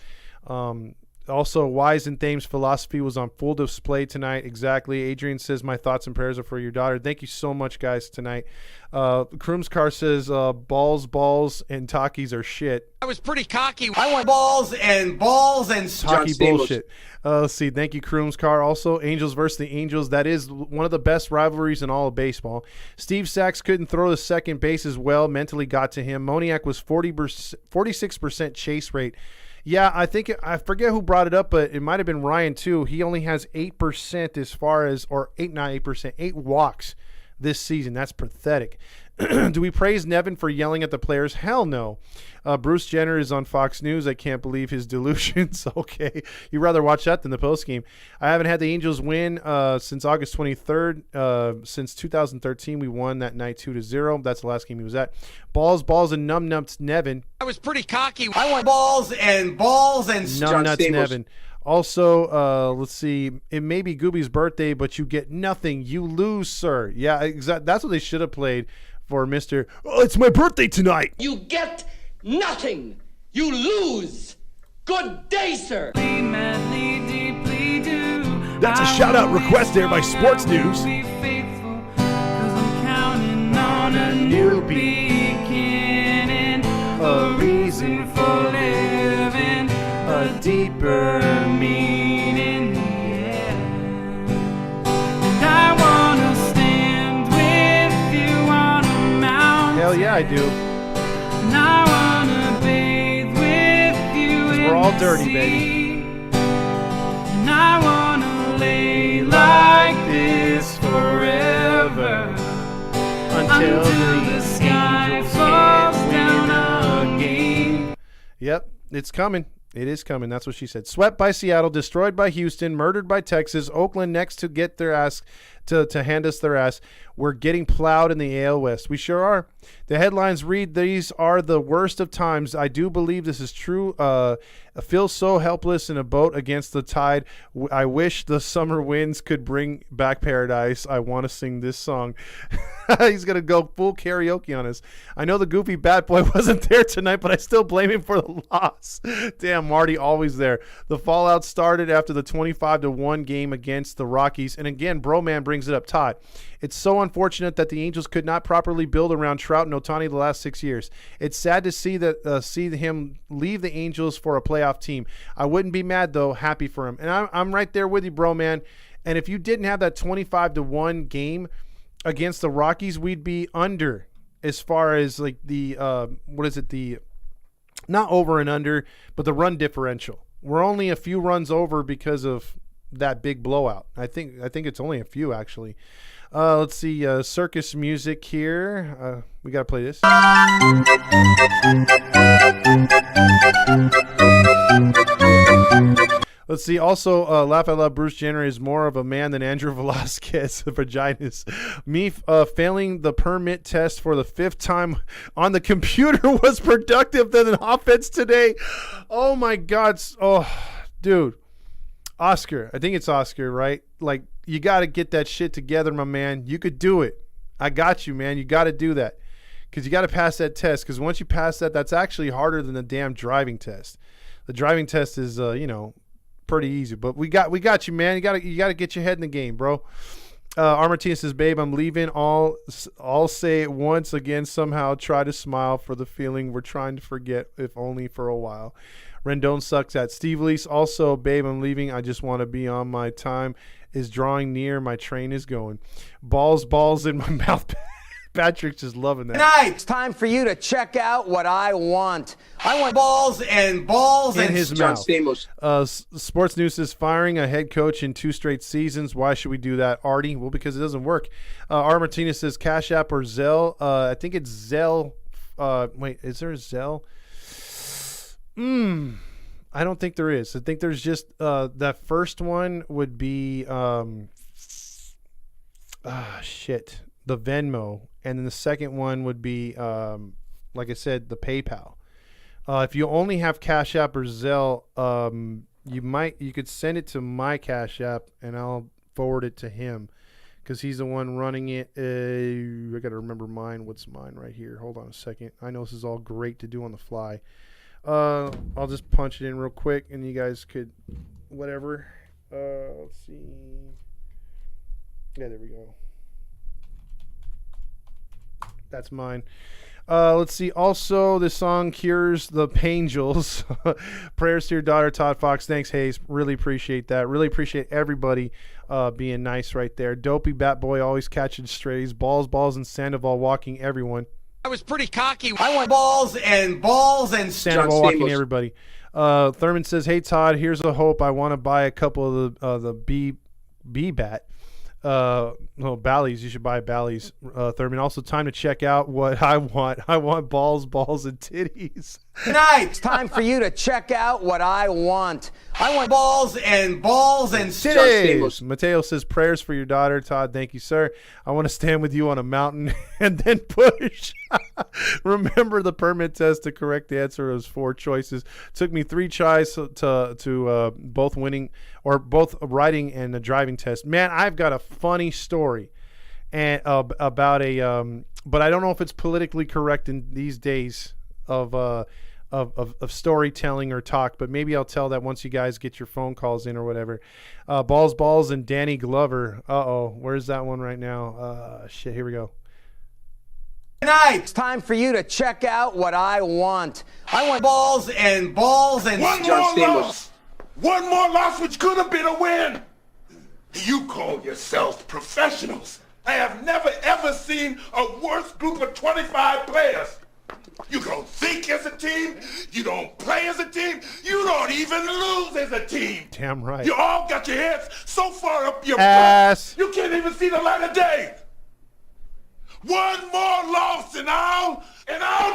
Also, Wise and Thames philosophy was on full display tonight. Exactly. Adrian says, my thoughts and prayers are for your daughter. Thank you so much, guys, tonight. Kroom's car says, balls, and Takis are shit. I was pretty cocky. I want balls and Taki bullshit. Let's see. Thank you, Kroom's car. Also, Angels versus the Angels. That is one of the best rivalries in all of baseball. Steve Sachs couldn't throw the second base as well. Mentally got to him. Moniak was 46% chase rate. Yeah, I forget who brought it up, but it might have been Ryan too. He only has 8% as far as, or 8 walks this season. That's pathetic. Do we praise Nevin for yelling at the players? Hell no. Bruce Jenner is on Fox News. I can't believe his delusions. Okay. You'd rather watch that than the postgame. I haven't had the Angels win since August 23rd. Since 2013, we won that night 2-0. That's the last game he was at. Balls, and numbnuts Nevin. I was pretty cocky. I want balls and numbnuts Nevin. Also, let's see. It may be Gooby's birthday, but you get nothing. You lose, sir. Yeah, exactly. That's what they should have played for Mr. Oh, it's my birthday tonight. You get nothing. You lose. Good day, sir. That's a shout-out request there by Sports News. A new beginning, a reason for living, a deeper meaning, yeah. And I wanna stand with you on a mountain. Hell yeah, I do. And I wanna bathe with you. 'Cause we're all dirty, baby. And I wanna lay like this forever. until the sky falls down again. Yep, it's coming. It is coming. That's what she said. Swept by Seattle, destroyed by Houston, murdered by Texas, Oakland next to get their ass to hand us their ass. We're getting plowed in the AL West. We sure are. The headlines read, "These are the worst of times." I do believe this is true. I feel so helpless in a boat against the tide. I wish the summer winds could bring back paradise. I want to sing this song. He's going to go full karaoke on us. I know the goofy bat boy wasn't there tonight, but I still blame him for the loss. Damn, Marty, always there. The fallout started after the 25-1 game against the Rockies. And again, Broman brings it up. Todd, it's so unfortunate that the Angels could not properly build around Trout and Ohtani the last 6 years. It's sad to see him leave the Angels for a playoff team. I wouldn't be mad, though. Happy for him. And I'm right there with you, bro, man. And if you didn't have that 25-1 game against the Rockies, we'd be under as far as like the not over and under, but the run differential. We're only a few runs over because of that big blowout. I think it's only a few, actually. Let's see, circus music here. We got to play this. Let's see. Also, Laugh Out Loud, Bruce Jenner is more of a man than Andrew Velasquez. Vaginas. Me failing the permit test for the 5th time on the computer was productive than an offense today. Oh, my God. Oh, dude. Oscar. I think it's Oscar, right? Like, you got to get that shit together, my man. You could do it. I got you, man. You got to do that because you got to pass that test, because once you pass that, that's actually harder than the damn driving test. The driving test is, pretty easy, but we got you, man. You got to get your head in the game, bro. Martinez says, "Babe, I'm leaving. I'll say it once again. Somehow try to smile for the feeling we're trying to forget, if only for a while." Rendon sucks at Steve Lease. Also, "Babe, I'm leaving. I just want to be on. My time is drawing near. My train is going. Balls in my mouth." Patrick's just loving that. Tonight, it's time for you to check out what I want. I want balls in his John mouth. Stamos. Sports News is firing a head coach in 2 straight seasons. Why should we do that, Artie? Well, because it doesn't work. R. Martinez says Cash App or Zelle. I think it's Zelle. Wait, is there a Zelle? I don't think there is. I think there's just that first one would be the Venmo, and then the second one would be like I said, the PayPal. If you only have Cash App or Zelle, you could send it to my Cash App and I'll forward it to him because he's the one running it. I got to remember mine. What's mine right here? Hold on a second. I know this is all great to do on the fly. I'll just punch it in real quick and you guys could whatever. Let's see. Yeah, there we go. That's mine. Let's see. Also, this song cures the Pangels. Prayers to your daughter, Todd Fox. Thanks, Hayes. Really appreciate that. Really appreciate everybody being nice right there. Dopey Bat Boy always catching strays. Balls, and Sandoval walking everyone. I was pretty cocky. I want balls and Sandoval walking everybody. Thurman says, "Hey, Todd, here's a hope. I want to buy a couple of the B bat. Bally's. You should buy Bally's, Thurman. Also, time to check out what I want. I want balls, and titties." Tonight, it's time for you to check out what I want. I want balls and titties. Mateo says, "Prayers for your daughter, Todd." Thank you, sir. I want to stand with you on a mountain and then push. Remember the test to correct the answer was 4 choices. Took me 3 tries to both winning or both writing and the driving test. Man, I've got a funny story and about a but I don't know if it's politically correct in these days of storytelling or talk, but maybe I'll tell that once you guys get your phone calls in or whatever. Balls and Danny Glover. Where's that one right now? Shit, here we go. Tonight, it's time for you to check out what I want. I want balls and John Stamos. One more loss, which could have been a win. You call yourselves professionals. I have never ever seen a worse group of 25 players. You don't think as a team. You don't play as a team. You don't even lose as a team. Damn right. You all got your heads so far up your ass. butt, you can't even see the light of day. One more loss and I'll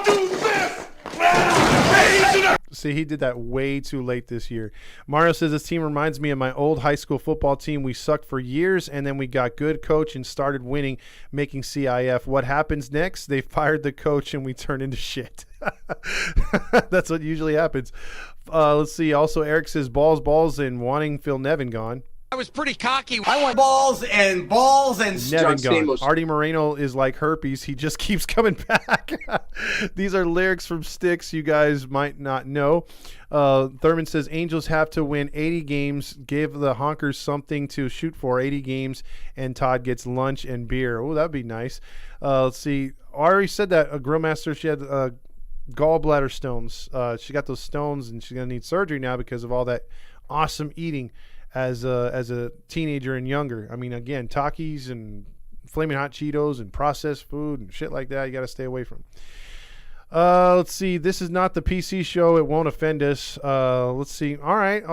do this. See, he did that way too late this year. Mario says, this team reminds me of my old high school football team. We sucked for years, and then we got good coach and started winning, making CIF. What happens next? They fired the coach, and we turn into shit. That's what usually happens. Let's see. Also, Eric says, balls, and wanting Phil Nevin gone. I was pretty cocky. I want balls and Nevin gone. Artie Moreno is like herpes. He just keeps coming back. These are lyrics from Styx you guys might not know. Thurman says, Angels have to win 80 games. Give the honkers something to shoot for. 80 games, and Todd gets lunch and beer. Oh, that'd be nice. Let's see. I already said that. A grill master, she had gallbladder stones. She got those stones, and she's going to need surgery now because of all that awesome eating as a teenager and younger. I mean, again, Takis and Flaming Hot Cheetos and processed food and shit like that, you got to stay away from. Let's see. This is not the PC show. It won't offend us. Let's see. All right.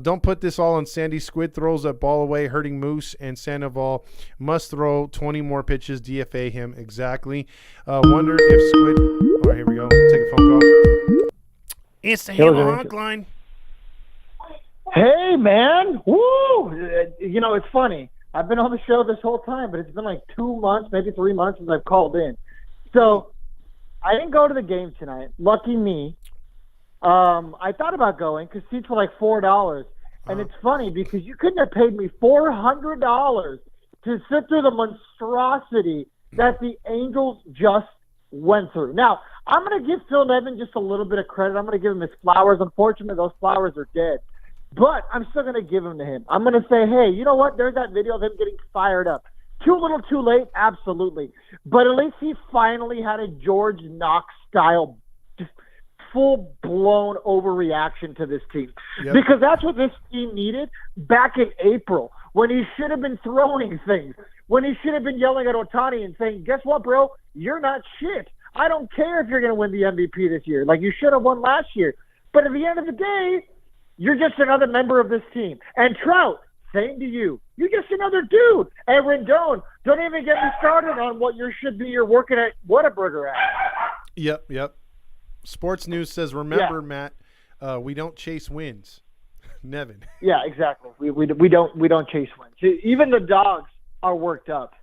Don't put this all on Sandy. Squid throws that ball away, hurting Moose, and Sandoval must throw 20 more pitches. DFA him. Exactly. Wonder if Squid. All right, here we go. Take a phone call. It's the Halo Hotline. Hey, man. Woo! You know, it's funny. I've been on the show this whole time, but it's been like 2 months, maybe 3 months since I've called in. So I didn't go to the game tonight. Lucky me. I thought about going because seats were like $4. And it's funny because you couldn't have paid me $400 to sit through the monstrosity that the Angels just went through. Now, I'm going to give Phil Nevin just a little bit of credit. I'm going to give him his flowers. Unfortunately, those flowers are dead. But I'm still going to give them to him. I'm going to say, hey, you know what? There's that video of him getting fired up. Too little, too late? Absolutely. But at least he finally had a George Knox-style, just full-blown overreaction to this team. Yep. Because that's what this team needed back in April, when he should have been throwing things, when he should have been yelling at Ohtani and saying, guess what, bro? You're not shit. I don't care if you're going to win the MVP this year. Like, you should have won last year. But at the end of the day, you're just another member of this team. And Trout, same to you. You're just another dude. And Rendon, don't even get me started on what you should be. You're working at Whataburger at. Yep. Sports News says, remember, Matt, we don't chase wins. Nevin. Yeah, exactly. We don't chase wins. Even the dogs are worked up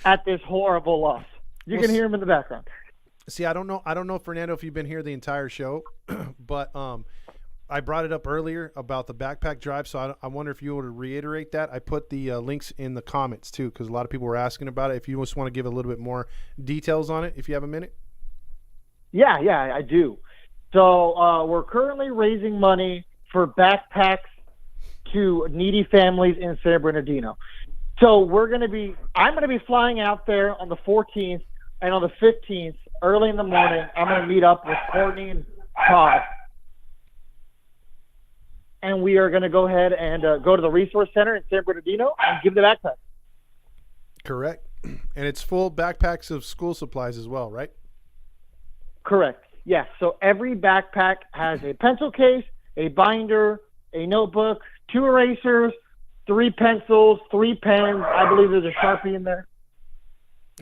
at this horrible loss. You can hear them in the background. See, I don't know, Fernando, if you've been here the entire show, but I brought it up earlier about the backpack drive, so I wonder if you were to reiterate that. I put the links in the comments, too, because a lot of people were asking about it. If you just want to give a little bit more details on it, if you have a minute. Yeah, I do. So we're currently raising money for backpacks to needy families in San Bernardino. So I'm going to be flying out there on the 14th, and on the 15th, early in the morning, I'm going to meet up with Courtney and Todd. And we are going to go ahead and go to the resource center in San Bernardino and give the backpack. Correct. And it's full backpacks of school supplies as well, right? Correct. Yes. So every backpack has a pencil case, a binder, a notebook, 2 erasers, 3 pencils, 3 pens. I believe there's a Sharpie in there.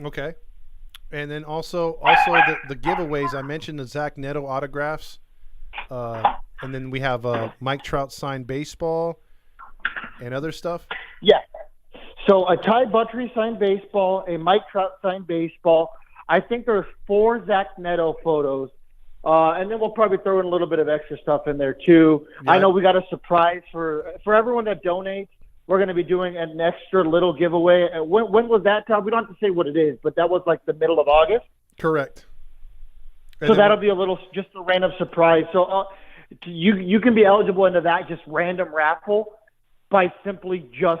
Okay. And then also the giveaways. I mentioned the Zach Neto autographs. And then we have Mike Trout signed baseball and other stuff. Yeah. So a Ty Buttrey signed baseball, a Mike Trout signed baseball. I think there's 4 Zach Neto photos. And then we'll probably throw in a little bit of extra stuff in there too. Yeah. I know we got a surprise for everyone that donates. We're going to be doing an extra little giveaway. When was that, Todd? We don't have to say what it is, but that was like the middle of August. Correct. And so that'll be just a random surprise. So you can be eligible into that just random raffle by simply just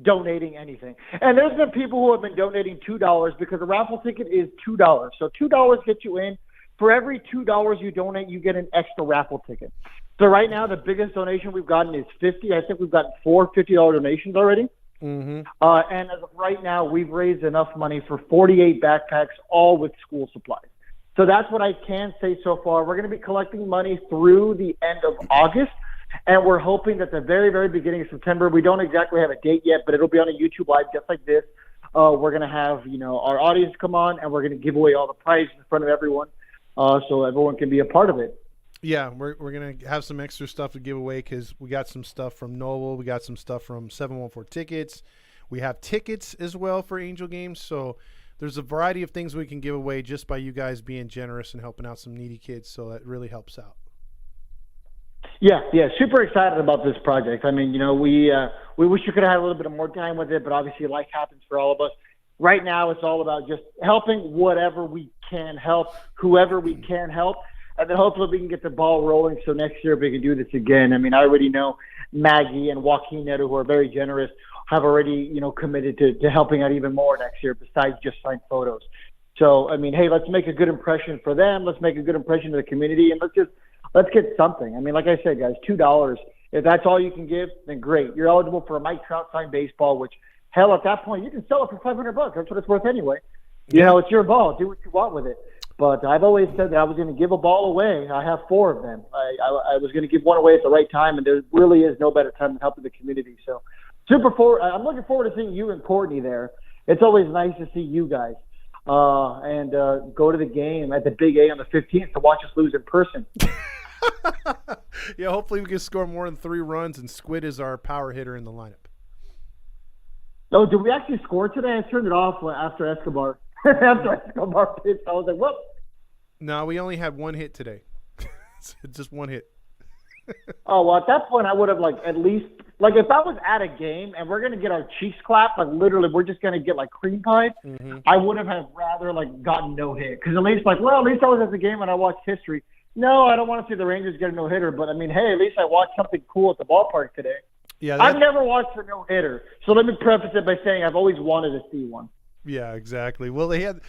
donating anything. And there's been people who have been donating $2 because a raffle ticket is $2. So $2 gets you in. For every $2 you donate, you get an extra raffle ticket. So right now, the biggest donation we've gotten is $50. I think we've gotten 4 $50 donations already. Mm-hmm. And as of right now, we've raised enough money for 48 backpacks, all with school supplies. So that's what I can say so far. We're going to be collecting money through the end of August, and we're hoping that the very, very beginning of September, we don't exactly have a date yet, but it'll be on a YouTube Live just like this. we're going to have, our audience come on, and we're going to give away all the prizes in front of everyone so everyone can be a part of it. Yeah, we're going to have some extra stuff to give away because we got some stuff from Noble. We got some stuff from 714 Tickets. We have tickets as well for Angel Games. So there's a variety of things we can give away just by you guys being generous and helping out some needy kids. So that really helps out. Yeah, super excited about this project. I mean, we wish we could have had a little bit of more time with it, but obviously life happens for all of us. Right now, it's all about just helping whatever we can help, whoever we can help, and then hopefully we can get the ball rolling so next year we can do this again. I mean, I already know Maggie and Joaquin Neto, who are very generous, have already, committed to helping out even more next year besides just signed photos. So, I mean, hey, let's make a good impression for them. Let's make a good impression to the community, and let's get something. I mean, like I said, guys, $2. If that's all you can give, then great. You're eligible for a Mike Trout signed baseball, which, hell, at that point, you can sell it for $500. That's what it's worth anyway. It's your ball. Do what you want with it. But I've always said that I was going to give a ball away. I have 4 of them. I was going to give one away at the right time, and there really is no better time than helping the community. So I'm looking forward to seeing you and Courtney there. It's always nice to see you guys and go to the game at the Big A on the 15th to watch us lose in person. Yeah, hopefully we can score more than 3 runs, and Squid is our power hitter in the lineup. Oh, did we actually score today? I turned it off after Escobar. After Escobar pitched, I was like, whoop. No, we only had 1 hit today. Just 1 hit. Oh, well, at that point, I would have, at least, if I was at a game and we're going to get our cheeks clapped, literally, we're just going to get, cream pie, I would have rather, gotten no hit. Because at least, at least I was at the game and I watched history. No, I don't want to see the Rangers get a no-hitter, but, I mean, hey, at least I watched something cool at the ballpark today. Yeah, I've never watched a no-hitter, so let me preface it by saying I've always wanted to see one. Yeah, exactly. Well, they had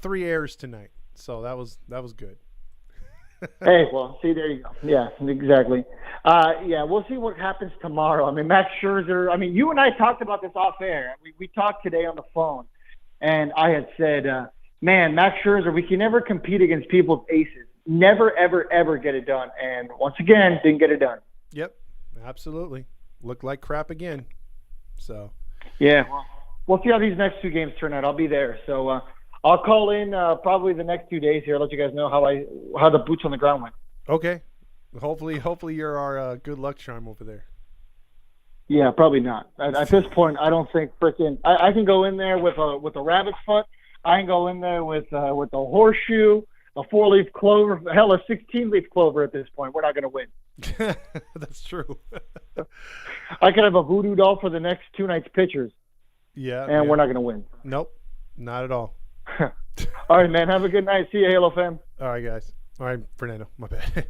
3 errors tonight, so that was good. Hey, well, see, there you go. Yeah, exactly. We'll see what happens tomorrow. I mean, Max Scherzer. I mean, you and I talked about this off air. We talked today on the phone, and I had said, man, Max Scherzer, we can never compete against people's aces. Never, ever, ever get it done. And once again, didn't get it done. Yep, absolutely. Looked like crap again. So. Yeah, well, we'll see how these next 2 games turn out. I'll be there. So I'll call in probably the next 2 days here. Let you guys know how the boots on the ground went. Okay. Hopefully you're our good luck charm over there. Yeah, probably not. At this point, I don't think freaking. I can go in there with a rabbit's foot. I can go in there with a horseshoe, a 4-leaf clover, hell, a 16-leaf clover. At this point, we're not going to win. That's true. I could have a voodoo doll for the next 2 nights' pitchers. Yeah, and we're not going to win. Nope, not at all. All right, man. Have a good night. See you, Halo fam. All right, guys. All right, Fernando. My bad.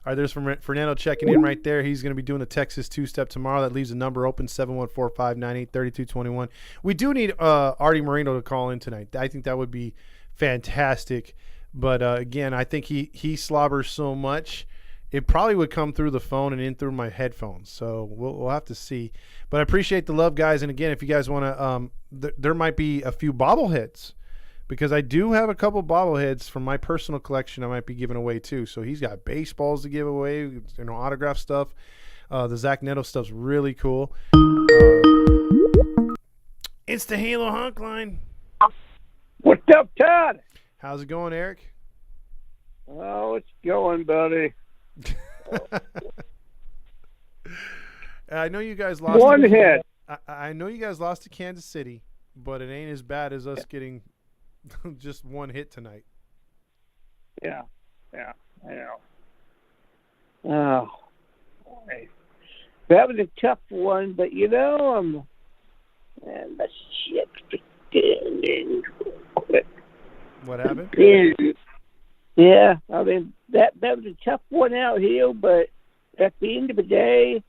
All right, there's Fernando checking in right there. He's going to be doing the Texas 2-step tomorrow. That leaves a number open, 714-598-3221. We do need Artie Moreno to call in tonight. I think that would be fantastic. But, again, I think he slobbers so much, it probably would come through the phone and in through my headphones. So we'll have to see. But I appreciate the love, guys. And, again, if you guys want to there might be a few bobbleheads, because I do have a couple bobbleheads from my personal collection I might be giving away too. So he's got baseballs to give away, autograph stuff. The Zach Neto stuff's really cool. It's the Halo Honk Line. What's up, Todd? How's it going, Eric? Oh, it's going, buddy. I know you guys lost. One hit. I know you guys lost to Kansas City, but it ain't as bad as us getting just 1 hit tonight. Yeah, I know. Oh, boy. That was a tough one, but man, my shit pretending. What happened? Yeah, I mean that was a tough one out here, but at the end of the day,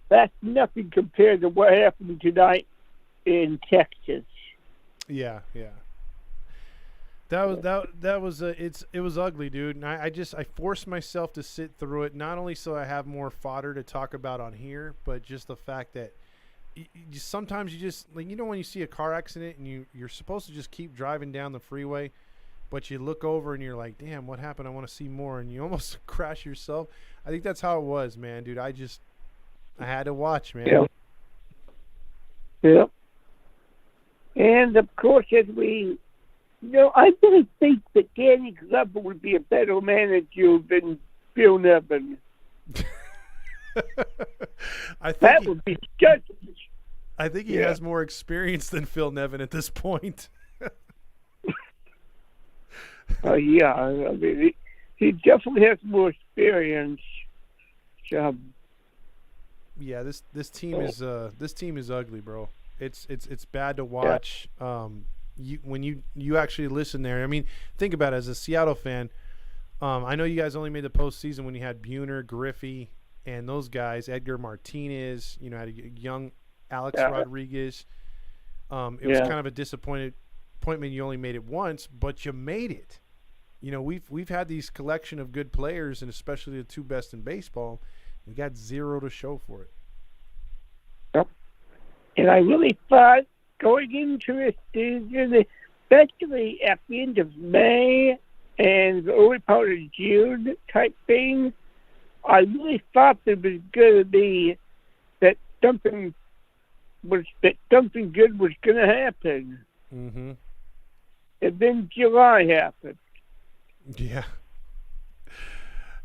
that's nothing compared to what happened tonight in Texas. Yeah. That was it was ugly, dude. And I forced myself to sit through it, not only so I have more fodder to talk about on here, but just the fact that sometimes you just when you see a car accident and you're supposed to just keep driving down the freeway, but you look over and you're like, damn, what happened? I want to see more, and you almost crash yourself. I think that's how it was, man, dude. I had to watch, man. Yeah. And, of course, as we... I really think that Danny Glover would be a better manager than Phil Nevin. That would be just... I think he has more experience than Phil Nevin at this point. Yeah, I mean, he definitely has more experience. Yeah, this team is ugly, bro. It's bad to watch. When you actually listen there, I mean, think about it as a Seattle fan. I know you guys only made the postseason when you had Buhner, Griffey, and those guys, Edgar Martinez. Had a young Alex Rodriguez. It was kind of a disappointment. You only made it once, but you made it. We've had these collection of good players, and especially the two best in baseball. We got zero to show for it. Yep. And I really thought going into this season, especially at the end of May and the early part of June type thing, I really thought there was going to be that something good was going to happen. Mm-hmm. And then July happened. Yeah.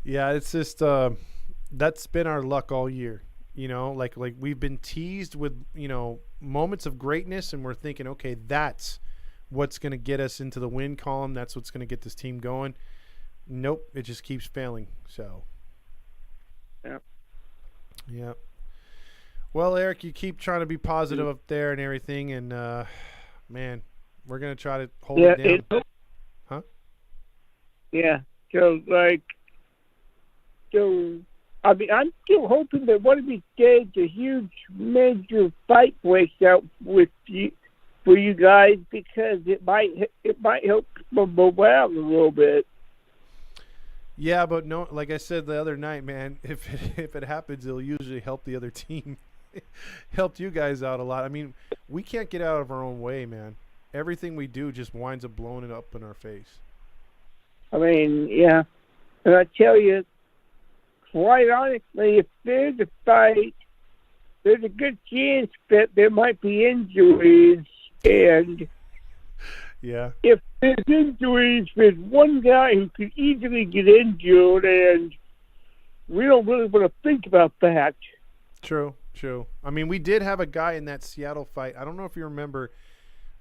Yeah, it's just that's been our luck all year. Like we've been teased with, moments of greatness, and we're thinking, okay, that's what's going to get us into the win column. That's what's going to get this team going. Nope, it just keeps failing. So. Yeah. Well, Eric, you keep trying to be positive up there and everything, and man, we're going to try to hold it down. Huh? Yeah. I mean, I'm still hoping that one of these days a huge major fight breaks out for you guys, because it might help morale a little bit. Yeah, but no, like I said the other night, man, if it happens, it'll usually help the other team. Helped you guys out a lot. I mean, we can't get out of our own way, man. Everything we do just winds up blowing it up in our face. I mean, yeah. And I tell you, quite honestly, if there's a fight, there's a good chance that there might be injuries. And if there's injuries, there's one guy who could easily get injured, and we don't really want to think about that. True. I mean, we did have a guy in that Seattle fight. I don't know if you remember.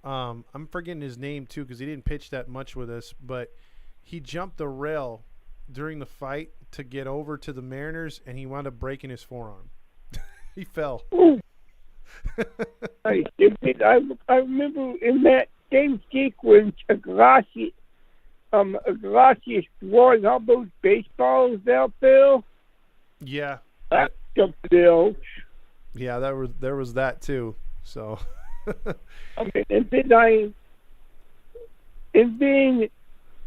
I'm forgetting his name, too, because he didn't pitch that much with us, but he jumped the rail during the fight to get over to the Mariners, and he wound up breaking his forearm. He fell. I remember in that same sequence, Agassi is throwing all those baseballs out there. Yeah. That's something else. Yeah, there was that too. So. Okay, and then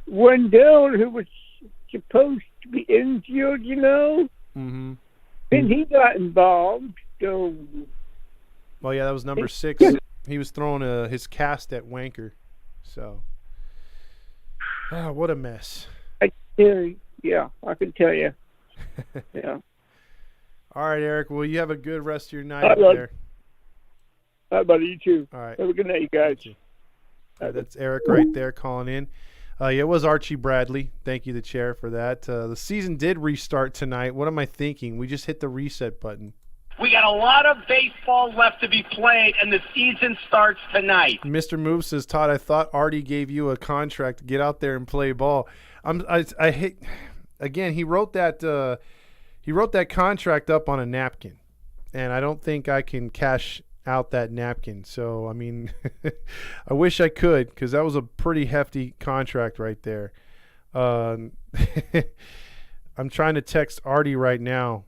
Wendell, who was supposed to be injured, Mm-hmm. Then he got involved. So. Well, yeah, that was number 6. He was throwing his cast at Wanker. So. What a mess. I can tell you. Yeah. All right, Eric. Well, you have a good rest of your night up there. How about you too? All right. Have a good night, you guys. That's Eric right there calling in. It was Archie Bradley. Thank you, the chair, for that. The season did restart tonight. What am I thinking? We just hit the reset button. We got a lot of baseball left to be played, and the season starts tonight. Mr. Move says, Todd, I thought Artie gave you a contract to get out there and play ball. I hate. Again, he wrote that contract up on a napkin, and I don't think I can cash out that napkin. So, I mean, I wish I could, because that was a pretty hefty contract right there. I'm trying to text Artie right now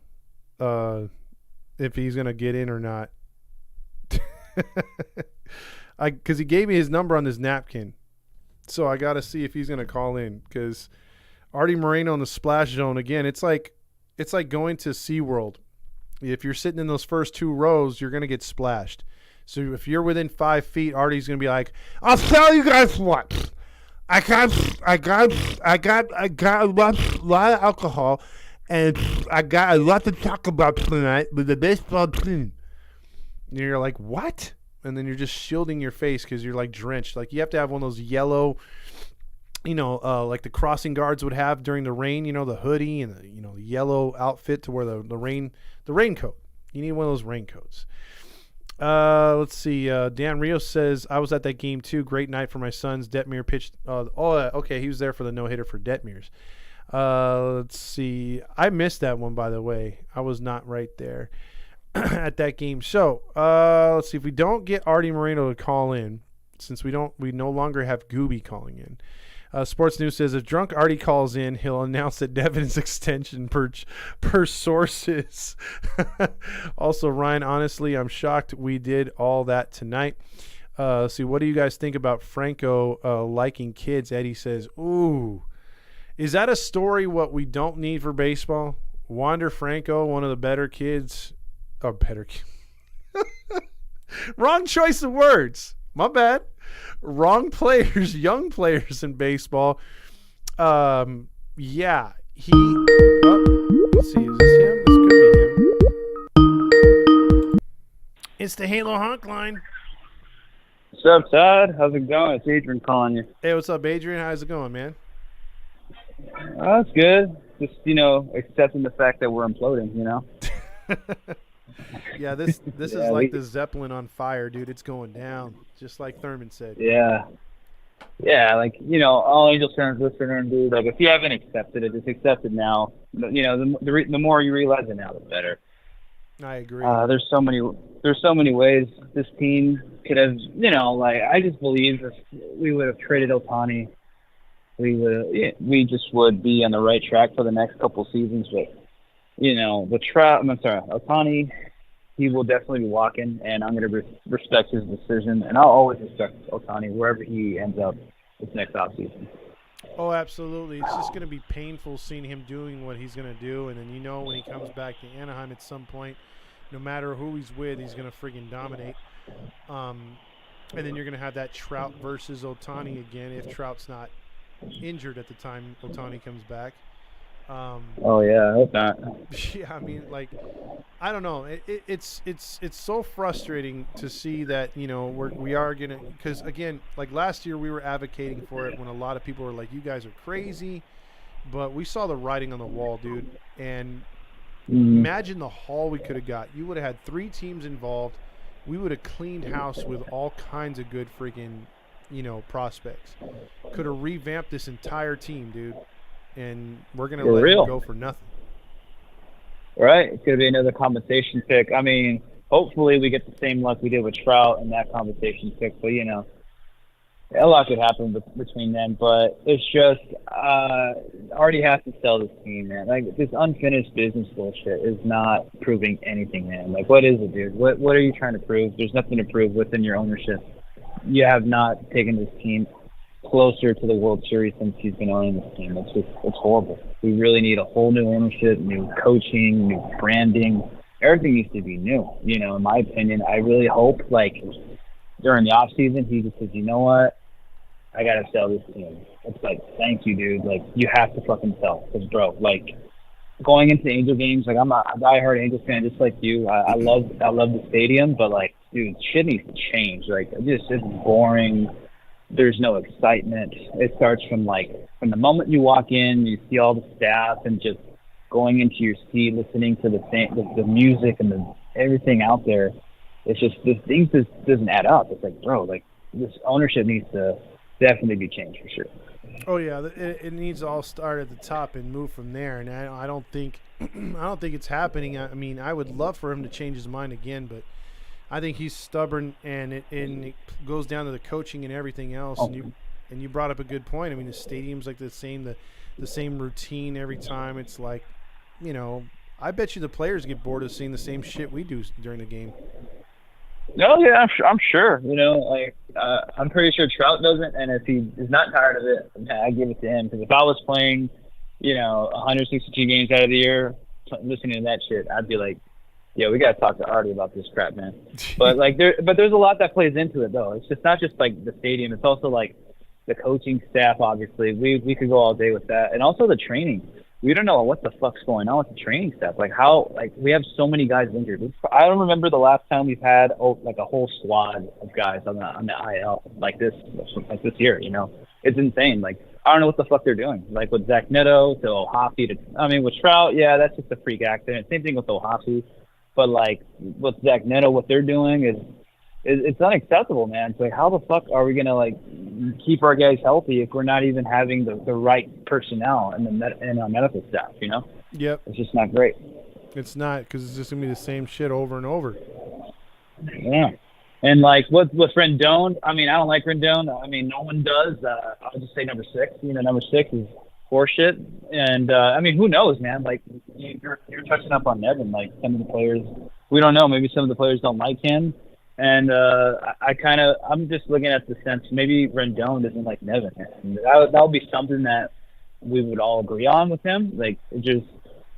if he's going to get in or not. Because he gave me his number on this napkin. So I got to see if he's going to call in, because Artie Moreno in the splash zone, again, it's like going to SeaWorld. If you're sitting in those first 2 rows, you're going to get splashed. So if you're within 5 feet, Artie's going to be like, I'll tell you guys what. I got a lot of alcohol, and I got a lot to talk about tonight with the baseball team. And you're like, what? and then you're just shielding your face because you're like drenched. Like you have to have one of those yellow, like the crossing guards would have during the rain. The hoodie and the yellow outfit to wear the raincoat. You need one of those raincoats. Let's see. Dan Rios says, I was at that game too. Great night for my sons. Detmer pitched. Okay. He was there for the no-hitter for Detmers. Let's see. I missed that one, by the way. I was not right there at that game. So let's see. If we don't get Artie Moreno to call in, since we no longer have Gooby calling in. Sports News says if drunk Artie calls in, he'll announce that Devin's extension per sources. Also, Ryan, honestly, I'm shocked we did all that tonight. See, what do you guys think about Franco liking kids? Eddie says, ooh, is that a story what we don't need for baseball? Wander Franco, one of the better kids. Oh, better kids. Wrong choice of words. My bad. Wrong players, young players in baseball. Yeah, he. Let's see, is this him? This could be him. It's the Halo Honk line. What's up, Todd? How's it going? It's Adrian calling you. Hey, what's up, Adrian? How's it going, man? It's good. Just accepting the fact that we're imploding. Yeah, this is like the Zeppelin on fire, dude. It's going down, just like Thurman said. Yeah, like all Angels fans listening, dude. Like if you haven't accepted it, just accept it now. The more you realize it now, the better. I agree. There's so many ways this team could have. I just believe if we would have traded Ohtani, we just would be on the right track for the next couple seasons. But Ohtani, he will definitely be walking, and I'm going to respect his decision, and I'll always respect Ohtani wherever he ends up this next offseason. Oh, absolutely. It's just going to be painful seeing him doing what he's going to do, and then when he comes back to Anaheim at some point, no matter who he's with, he's going to friggin' dominate. And then you're going to have that Trout versus Ohtani again if Trout's not injured at the time Ohtani comes back. I hope not. Yeah, I mean, I don't know. It's so frustrating to see that we are gonna, because again, like last year we were advocating for it when a lot of people were like, "You guys are crazy," but we saw the writing on the wall, dude. And imagine the haul we could have got. You would have had 3 teams involved. We would have cleaned house with all kinds of good freaking, prospects. Could have revamped this entire team, dude. And we're going to let him go for nothing. Right. It's going to be another compensation pick. I mean, hopefully we get the same luck we did with Trout and that compensation pick. But, a lot could happen between them. But it's just already has to sell this team, man. Like, this unfinished business bullshit is not proving anything, man. Like, what is it, dude? What are you trying to prove? There's nothing to prove within your ownership. You have not taken this team closer to the World Series since he's been owning this team. It's horrible. We really need a whole new ownership, new coaching, new branding. Everything needs to be new. In my opinion, I really hope during the off season he just says, you know what, I gotta sell this team. It's thank you, dude. You have to fucking sell, because bro, going into Angel games, I'm a diehard Angels fan just like you. I love the stadium, but dude, shit needs to change. It's boring. There's no excitement. It starts from the moment you walk in, you see all the staff, and just going into your seat, listening to the music and everything out there. It's just this thing just doesn't add up. It's bro, this ownership needs to definitely be changed for sure. Oh yeah, it needs to all start at the top and move from there. And I don't think it's happening. I mean, I would love for him to change his mind again, but I think he's stubborn, and it goes down to the coaching and everything else. Oh. And you brought up a good point. I mean, the stadium's the same routine every time. It's I bet you the players get bored of seeing the same shit we do during the game. No, yeah, I'm sure. I'm pretty sure Trout doesn't, and if he is not tired of it, I give it to him. Because if I was playing, 162 games out of the year, listening to that shit, I'd be like, yeah, we gotta talk to Artie about this crap, man. But there's a lot that plays into it, though. It's just not just the stadium. It's also the coaching staff. Obviously, we could go all day with that, and also the training. we don't know what the fuck's going on with the training staff. Like we have so many guys injured. I don't remember the last time we've had like a whole squad of guys on the IL like this year. You know, it's insane. Like I don't know what the fuck they're doing. Like with Zach Neto to Ohashi with Trout, yeah, that's just a freak accident. Same thing with Ohashi, but like with Zach Neto, what they're doing is it's unacceptable, man. It's like, how the fuck are we gonna like keep our guys healthy if we're not even having the right personnel and our medical staff? You know? Yep. It's just not great. It's not, because it's just gonna be the same shit over and over. Yeah. And like with Rendon, I mean, I don't like Rendon. I mean, no one does. I'll just say number 6. You know, number 6 is horseshit. And I mean, who knows, man? Like you're touching up on Nevin. Like some of the players, we don't know. Maybe some of the players don't like him. And I'm just looking at the sense maybe Rendon doesn't like Nevin. And that would be something that we would all agree on with him. Like just,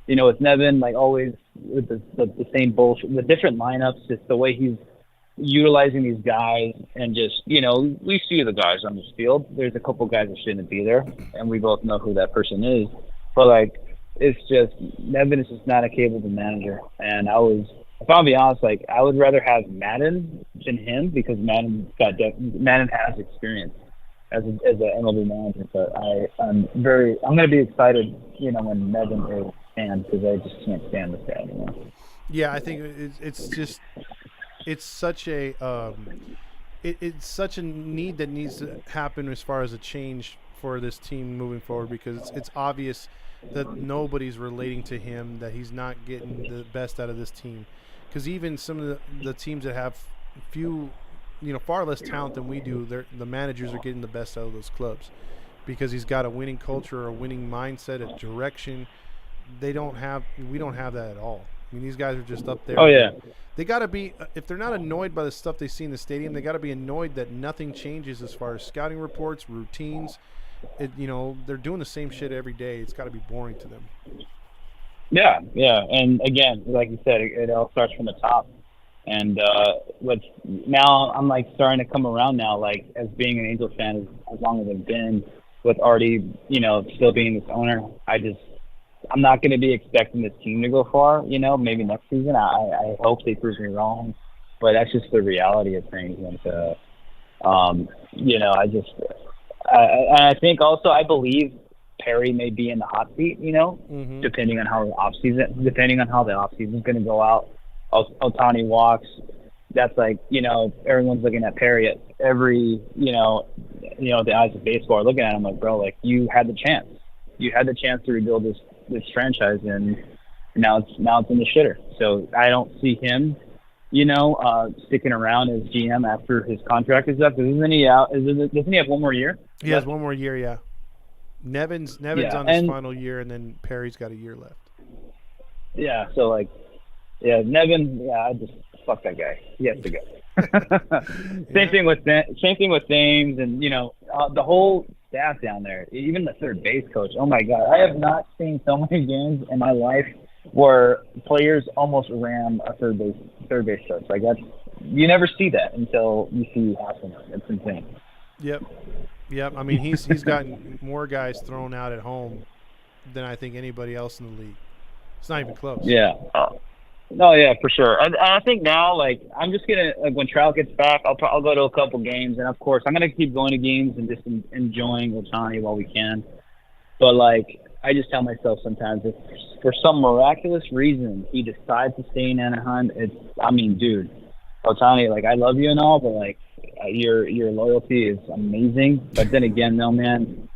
you know, with Nevin, like always with the same bullshit, the different lineups, just the way he's utilizing these guys, and just, you know, we see the guys on this field. There's a couple guys that shouldn't be there, and we both know who that person is. But like, it's just Nevin is just not a capable manager. And if I'll be honest, like I would rather have Madden than him, because Madden has experience as an MLB manager. But I'm going to be excited, you know, when Nevin is stand, because I just can't stand this guy anymore. Yeah, I think it's such a it's such a need that needs to happen as far as a change for this team moving forward, because it's obvious that nobody's relating to him, that he's not getting the best out of this team. Because even some of the teams that have far less talent than we do, the managers are getting the best out of those clubs, because he's got a winning culture, a winning mindset, a direction. We don't have that at all. I mean, these guys are just up there. Oh yeah. They got to be, if they're not annoyed by the stuff they see in the stadium, they got to be annoyed that nothing changes as far as scouting reports, routines. They're doing the same shit every day. It's got to be boring to them. Yeah. And again, like you said, it all starts from the top. And now I'm like starting to come around now, like as being an Angels fan as long as I've been, with Artie, you know, still being this owner. I'm not going to be expecting this team to go far, you know, maybe next season. I hope they prove me wrong, but that's just the reality of things. And, you know, I think also I believe Perry may be in the hot seat, you know, depending on how the offseason is going to go out. Ohtani walks. That's like, you know, everyone's looking at Perry at every, you know, the eyes of baseball are looking at him like, bro, like you had the chance. You had the chance to rebuild this franchise, and now it's in the shitter. So I don't see him, you know, sticking around as GM after his contract is up. Doesn't he have one more year? He has one more year, yeah. Nevin's on his final year, and then Perry's got a year left. Yeah, so like, yeah, Nevin, I just fuck that guy. He has to go. Same thing with Thames, and you know, the whole staff down there, even the third base coach. Oh my God, I have not seen so many games in my life where players almost ram a third base coach. Like you never see that until you see Hasselman. It's insane. Yep. I mean, he's gotten more guys thrown out at home than I think anybody else in the league. It's not even close. Yeah. No, yeah, for sure. I think now, like, I'm just gonna when Trout gets back, I'll go to a couple games, and of course, I'm gonna keep going to games and just enjoying Ohtani while we can. But like, I just tell myself sometimes, if for some miraculous reason he decides to stay in Anaheim, dude, Ohtani, like, I love you and all, but like, your loyalty is amazing. But then again, though, man,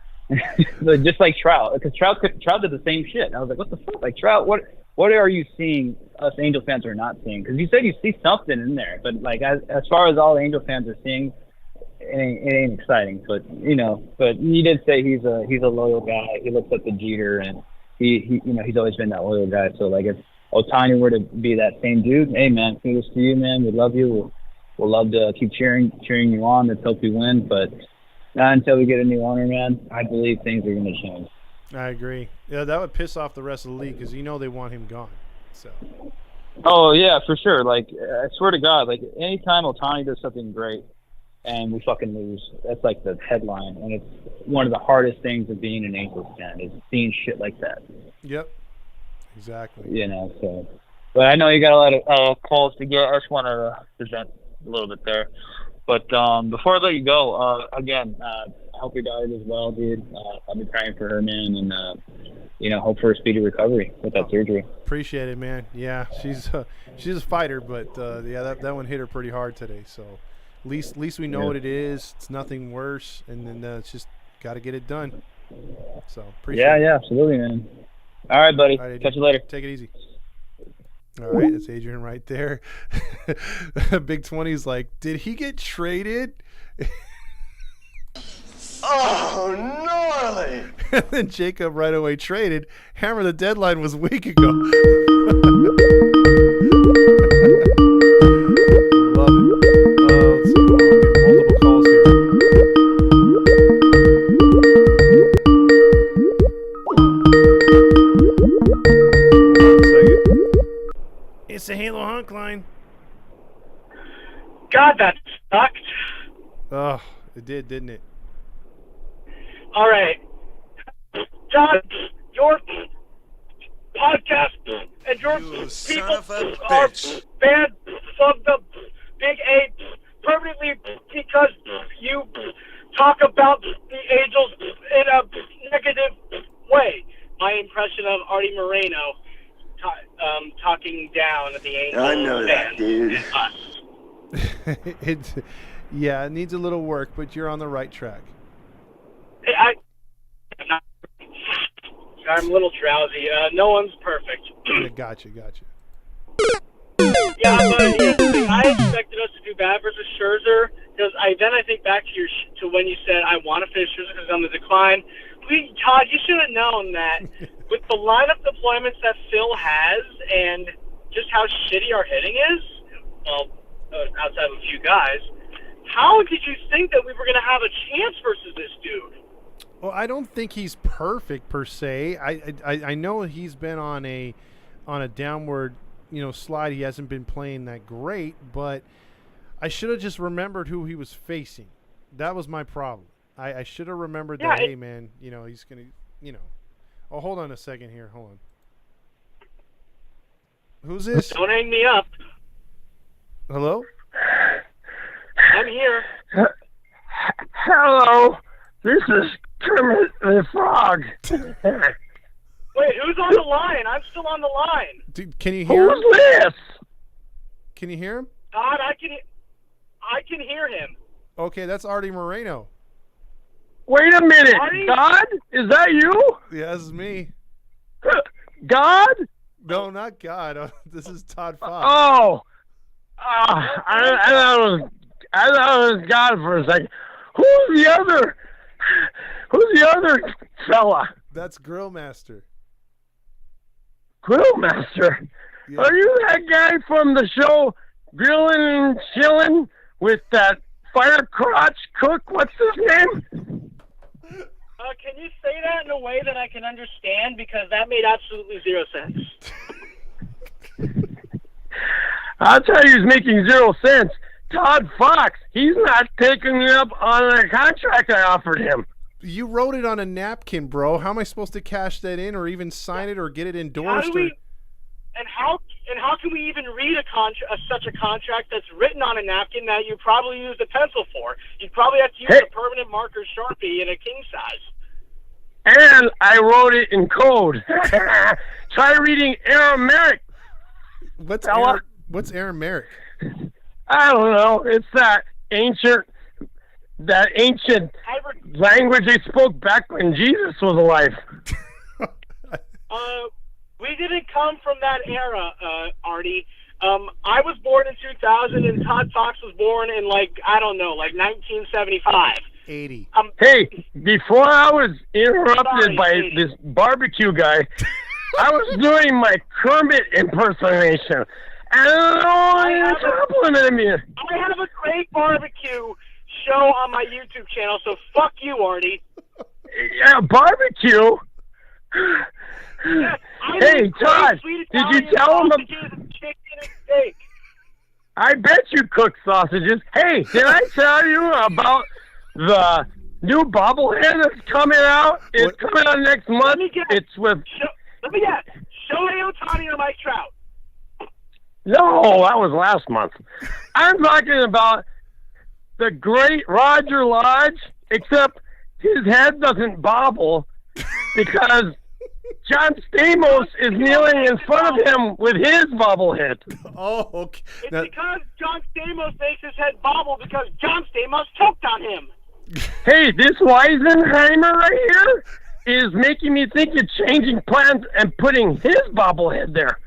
just like Trout, because Trout did the same shit. I was like, what the fuck, like Trout, what are you seeing us Angel fans are not seeing? Because you said you see something in there, but like as far as all Angel fans are seeing, it ain't exciting. But you know, you did say he's a loyal guy. He looks up to Jeter, and he you know, he's always been that loyal guy. So like if Ohtani were to be that same dude, hey man, kudos to you, man. We love you. We'll love to keep cheering you on. Let's hope you win. But not until we get a new owner, man. I believe things are going to change. I agree. Yeah, that would piss off the rest of the league, because you know they want him gone. So. Oh yeah, for sure. Like I swear to God, like anytime Ohtani does something great, and we fucking lose. That's like the headline, and it's one of the hardest things of being an Angels fan is seeing shit like that. Yep, exactly. You know, so. But I know you got a lot of calls to get. I just wanted to present a little bit there. But before I let you go, again, I hope your daughter does well, dude. I'll be praying for her, man, and hope for a speedy recovery with that surgery. Appreciate it, man. Yeah, she's a fighter, but that one hit her pretty hard today. So at least we know what it is. It's nothing worse, and then it's just got to get it done. So appreciate it. Yeah, absolutely, man. All right, buddy. All right, catch you later. Take it easy. All right, that's Adrian right there. Big 20's like, did he get traded? Oh, gnarly! And then Jacob right away traded. Hammer, the deadline was a week ago. Love it. Let's see. I'm getting multiple calls here. Hold on a second. It's the Halo Hunk line. God, that sucked. Oh, it did, didn't it? All right. John, your podcast and your people are banned from the Big 8 permanently because you talk about the Angels in a negative way. My impression of Artie Moreno talking down at the Angels. I know that, dude. It needs a little work, but you're on the right track. I'm a little drowsy. No one's perfect. Gotcha. Yeah, but I expected us to do bad versus Scherzer because I think back to when you said I want to finish Scherzer because it's on the decline. Todd, you should have known that with the lineup deployments that Phil has and just how shitty our hitting is, well, outside of a few guys, how did you think that we were going to have a chance versus this dude? Well, I don't think he's perfect per se. I know he's been on a downward slide. He hasn't been playing that great, but I should have just remembered who he was facing. That was my problem. I should have remembered that. Hey man, he's gonna Oh, hold on a second here. Hold on. Who's this? Don't hang me up. Hello? I'm here. Hello. This is Kermit the Frog. Wait, who's on the line? I'm still on the line. Dude, can you hear him? Who's this? Can you hear him? God, I can hear him. Okay, that's Artie Moreno. Wait a minute. Artie? God? Is that you? Yeah, this is me. God? No, not God. This is ToddFox. Oh. I thought it was God for a second. Who's the other fella? That's Grillmaster. Grillmaster? Yeah. Are you that guy from the show Grillin' and Chillin' with that fire crotch cook? What's his name? Can you say that in a way that I can understand? Because that made absolutely zero sense. I'll tell you, he's making 0 cents. ToddFox, he's not taking me up on a contract I offered him. You wrote it on a napkin, bro. How am I supposed to cash that in or even sign it or get it endorsed? How can we even read such a contract that's written on a napkin that you probably used a pencil for? You'd probably have to use a permanent marker Sharpie in a king size. And I wrote it in code. Try reading Aramaic. What's Aramaic? I don't know. It's that ancient language they spoke back when Jesus was alive. We didn't come from that era, Artie. I was born in 2000, and ToddFox was born in 1975. 80. Hey, before I was interrupted by this barbecue guy, I was doing my Kermit impersonation. And complimented me. I have a great barbecue show on my YouTube channel, so fuck you, Artie. Yeah, barbecue? Yeah, hey, Todd, did you tell him? I bet you cook sausages. Hey, did I tell you about the new bobblehead that's coming out? It's coming out next month. It's with... Let me guess. Shohei Ohtani or Mike Trout? No, that was last month. I'm talking about the great Roger Lodge, except his head doesn't bobble because John Stamos is kneeling in front of him with his bobblehead. Oh, okay. It's because John Stamos makes his head bobble because John Stamos choked on him. Hey, this Weisenheimer right here is making me think of changing plans and putting his bobblehead there.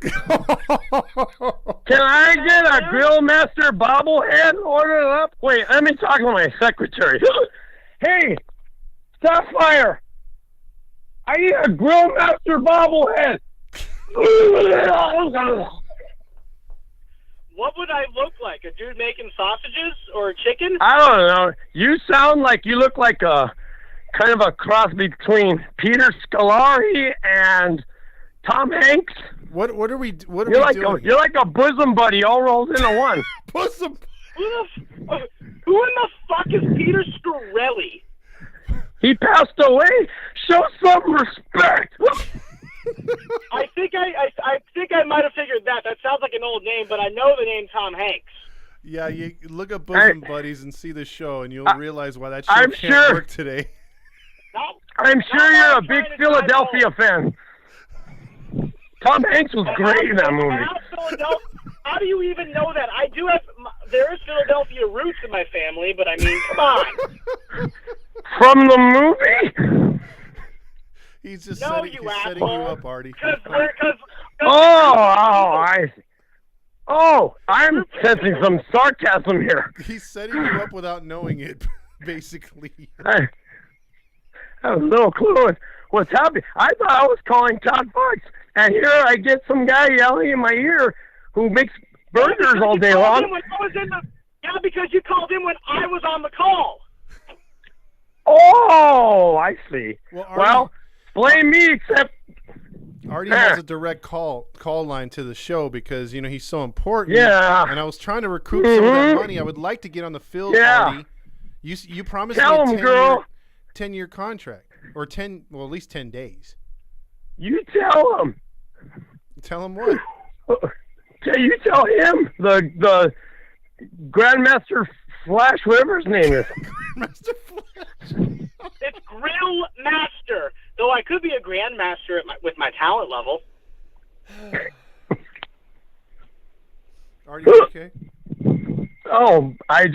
Can I get a Grill Master bobblehead ordered up? Wait, let me talk to my secretary. Hey, Sapphire, I need a Grill Master bobblehead. What would I look like? A dude making sausages or a chicken? I don't know. You sound like you look like a kind of a cross between Peter Scolari and Tom Hanks. What are we doing? You're like a bosom buddy all rolled into one. Bosom. Who in the fuck is Peter Scorelli? He passed away. Show some respect. I think I might have figured that. That sounds like an old name, but I know the name Tom Hanks. Yeah, you look up Bosom Buddies and see the show, and you'll realize why that show can't work today. I'm sure you're a big Philadelphia fan. Tom Hanks was great in that movie. How do you even know that? There is Philadelphia roots in my family, but I mean, come on. From the movie? He's just setting you up, Artie. I see. Oh, I'm sensing some sarcasm here. He's setting you up without knowing it, basically. I have no clue what's happening. I thought I was calling ToddFox, and here I get some guy yelling in my ear who makes burgers all day long. Because you called in when I was on the call. Oh, I see. Well, blame me, except Artie has a direct call line to the show because he's so important. Yeah. And I was trying to recoup some of that money. I would like to get on the field, Artie. You promised me a 10-year contract or at least 10 days. You tell him. Tell him what? You tell him the Grandmaster Flash, whatever his name is. Grandmaster Flash. It's Grill Master, though I could be a Grandmaster with my talent level. Are you okay? Oh, I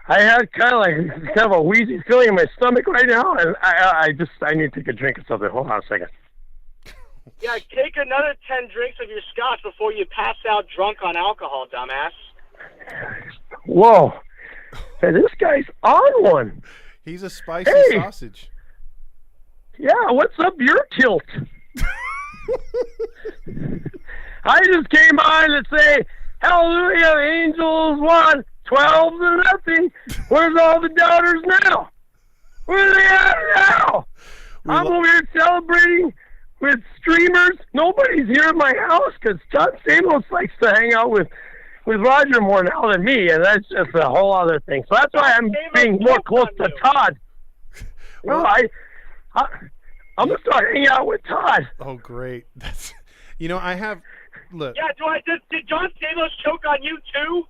had kind of a wheezy feeling in my stomach right now, and I need to take a drink of something. Hold on a second. Yeah, take another 10 drinks of your scotch before you pass out drunk on alcohol, dumbass. Whoa. Hey, this guy's on one. He's a spicy sausage. Yeah, what's up your tilt? I just came on to say, hallelujah, Angels won 12-0. Where's all the doubters now? Where are they at now? I'm over here celebrating with streamers. Nobody's here at my house because John Stamos likes to hang out with Roger more now than me, and that's just a whole other thing. So that's why I'm being more close to Todd. Well, I'm gonna start hanging out with Todd. Oh, great! That's I have look. Yeah, did John Stamos choke on you too?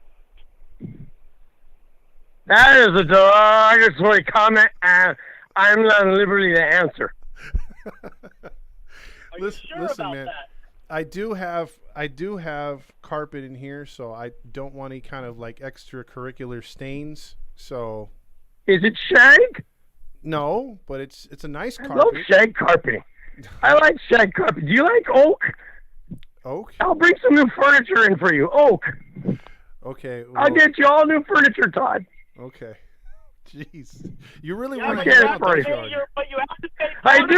That is a derogatory comment, and I'm not at liberty to answer. Listen, man. I do have carpet in here, so I don't want any kind of extracurricular stains. So, is it shag? No, but it's a nice carpet. I love shag carpeting. I like shag carpet. Do you like oak? Oak? I'll bring some new furniture in for you. Oak. Okay. Well, I'll get you all new furniture, Todd. Okay. Jeez, you really want to get it but you have to pay. I do.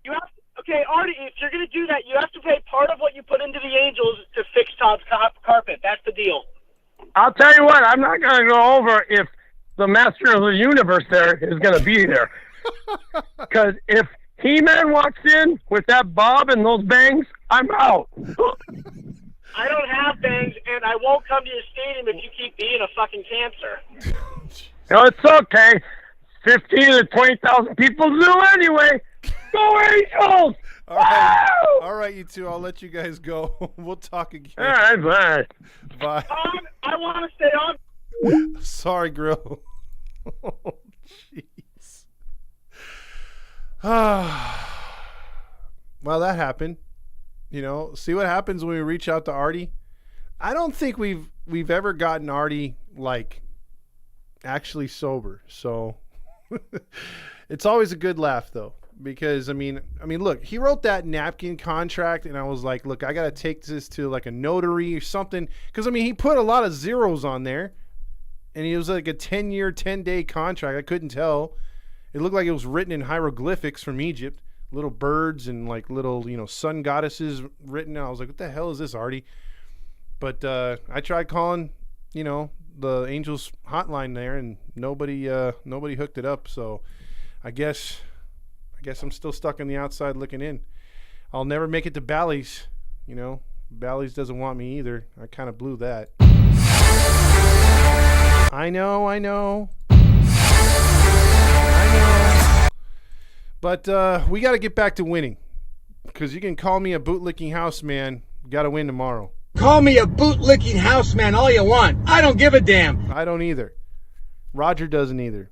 You have. Okay, Artie, if you're going to do that, you have to pay part of what you put into the Angels to fix Todd's carpet. That's the deal. I'll tell you what, I'm not going to go over if the Master of the Universe there is going to be there. Because if He-Man walks in with that bob and those bangs, I'm out. I don't have bangs, and I won't come to your stadium if you keep being a fucking cancer. No, it's okay. 15 to 20,000 people do anyway. Go Angels! All right, you two. I'll let you guys go. We'll talk again. All right, bye. Bye. I want to stay on. Sorry, Grill. Oh, jeez. Well, that happened. You know, see what happens when we reach out to Artie. I don't think we've ever gotten Artie like actually sober. So it's always a good laugh though, because I mean, look, he wrote that napkin contract, and I was like, look, I got to take this to like a notary or something, because I mean, he put a lot of zeros on there, and it was like a 10-year, 10-day contract. I couldn't tell. It looked like it was written in hieroglyphics from Egypt. Little birds and like little, sun goddesses written. I was like, what the hell is this, Artie? But I tried calling, the Angels hotline there, and nobody hooked it up. So I guess I'm still stuck on the outside looking in. I'll never make it to Bally's. Bally's doesn't want me either. I kind of blew that. I know. But we got to get back to winning, because you can call me a bootlicking house man. Got to win tomorrow. Call me a bootlicking house man all you want. I don't give a damn. I don't either. Roger doesn't either.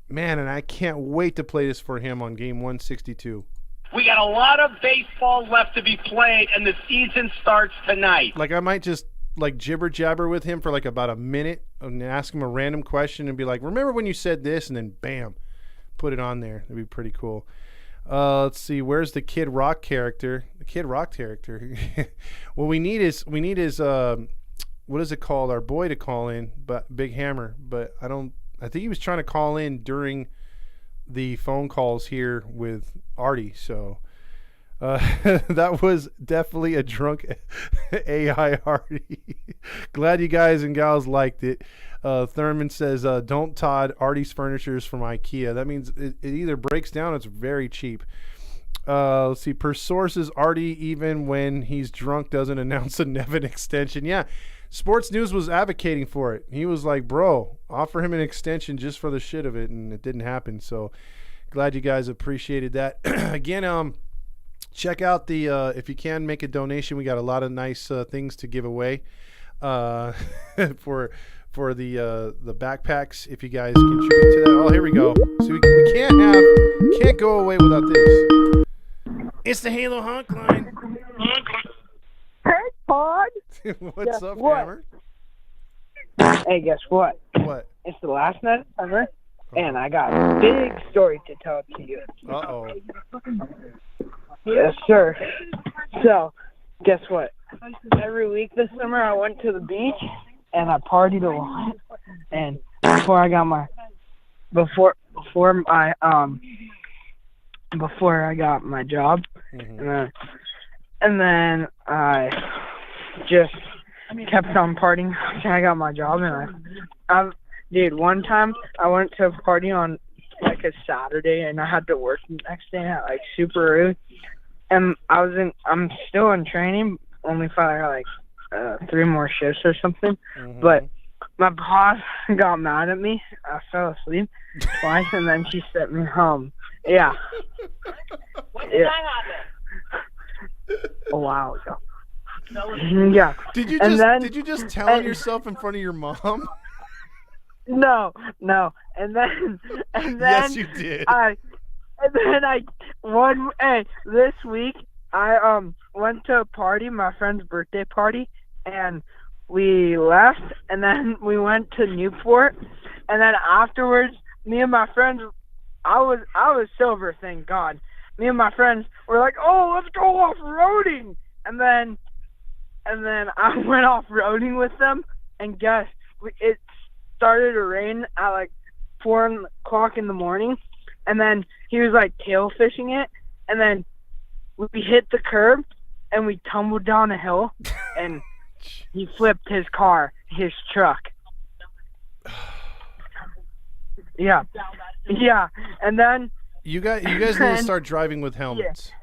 Man, and I can't wait to play this for him on game 162. We got a lot of baseball left to be played, and the season starts tonight. Like, I might just like jibber jabber with him for like about a minute and ask him a random question and be like, remember when you said this? And then bam, put it on there. That'd be pretty cool. Let's see. Where's the Kid Rock character? The Kid Rock character. What we need is what is it called? Our boy to call in, but Big Hammer. But I think he was trying to call in during the phone calls here with Artie. So that was definitely a drunk AI Artie. Glad you guys and gals liked it. Thurman says, don't Todd, Artie's furniture is from IKEA. That means it either breaks down or it's very cheap. Let's see. Per sources, Artie, even when he's drunk, doesn't announce a Nevin extension. Yeah, Sports News was advocating for it. He was like, bro, offer him an extension just for the shit of it, and it didn't happen. So glad you guys appreciated that. Again, check out the if you can, make a donation. We got a lot of nice things to give away for the backpacks, if you guys contribute to that. Oh, here we go. So we can't go away without this. It's the Halo Honk line. Hey, Todd. What's up, Hammer? Hey, guess what? What? It's the last night of summer, and I got a big story to tell to you. Uh-oh. Yes, sir. So, guess what? Every week this summer, I went to the beach, and I partied a lot. And before I got my job, and then I just kept on partying until I got my job. And dude, one time I went to a party on like a Saturday, and I had to work the next day at like super early. And I'm still in training, only for like 3 more shifts or something. But my boss got mad at me. I fell asleep twice, and then she sent me home. Yeah. When did that happen? A while ago. Yeah. Did you just tell on yourself in front of your mom? No. And then yes, you did. This week I went to a party, my friend's birthday party, and we left, and then we went to Newport, and then afterwards, me and my friends, I was sober, thank God. Me and my friends were like, "Oh, let's go off-roading," and then I went off-roading with them, and guess, it started to rain at like 4 o'clock in the morning, and then he was like tail fishing it, and then we hit the curb, and we tumbled down a hill, and he flipped his truck. Yeah, and then you guys need to start driving with helmets. Yeah.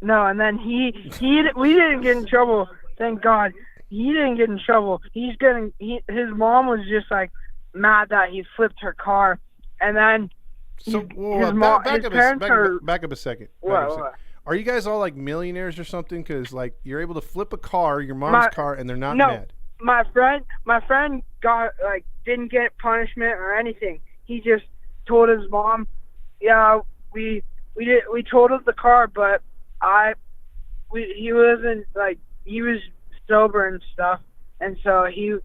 No, and then we didn't get in trouble thank God. He didn't get in trouble. His mom was just like mad that he flipped her car, and then back up a second. What? Are you guys all like millionaires or something? Because like you're able to flip a car, your mom's car, and they're not mad. My friend got didn't get punishment or anything. He just told his mom, yeah, we totaled the car, but he wasn't he was sober and stuff, and so he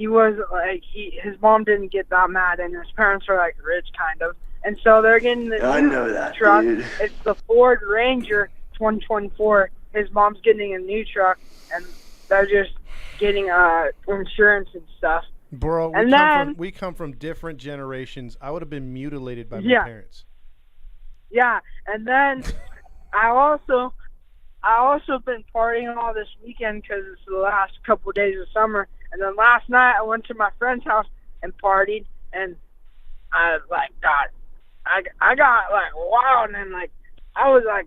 wasn't his mom didn't get that mad, and his parents are rich kind of, and so they're getting the truck. Dude. It's the Ford Ranger 2024. His mom's getting a new truck, and they're just getting insurance and stuff. Bro, we come from different generations. I would have been mutilated by my parents. Yeah, and then I also been partying all this weekend because it's the last couple of days of summer. And then last night I went to my friend's house and partied, and I got wild, and I was yeah,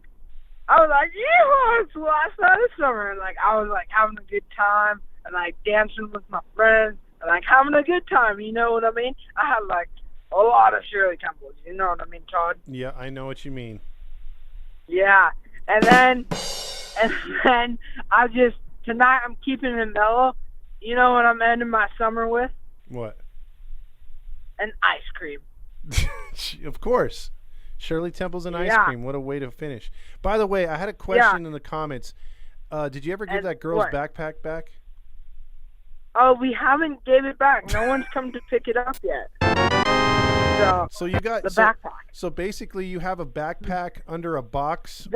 it's the last night of summer, and I was having a good time and dancing with my friends and having a good time. You know what I mean? I had a lot of Shirley Temples. You know what I mean, Todd? Yeah, I know what you mean. Yeah, and then tonight I'm keeping it mellow. You know what I'm ending my summer with? What? An ice cream. Of course. Shirley Temples and ice cream. What a way to finish. By the way, I had a question in the comments. Did you ever give that girl's backpack back? Oh, we haven't gave it back. No one's come to pick it up yet. So you got the backpack. So basically, you have a backpack under a box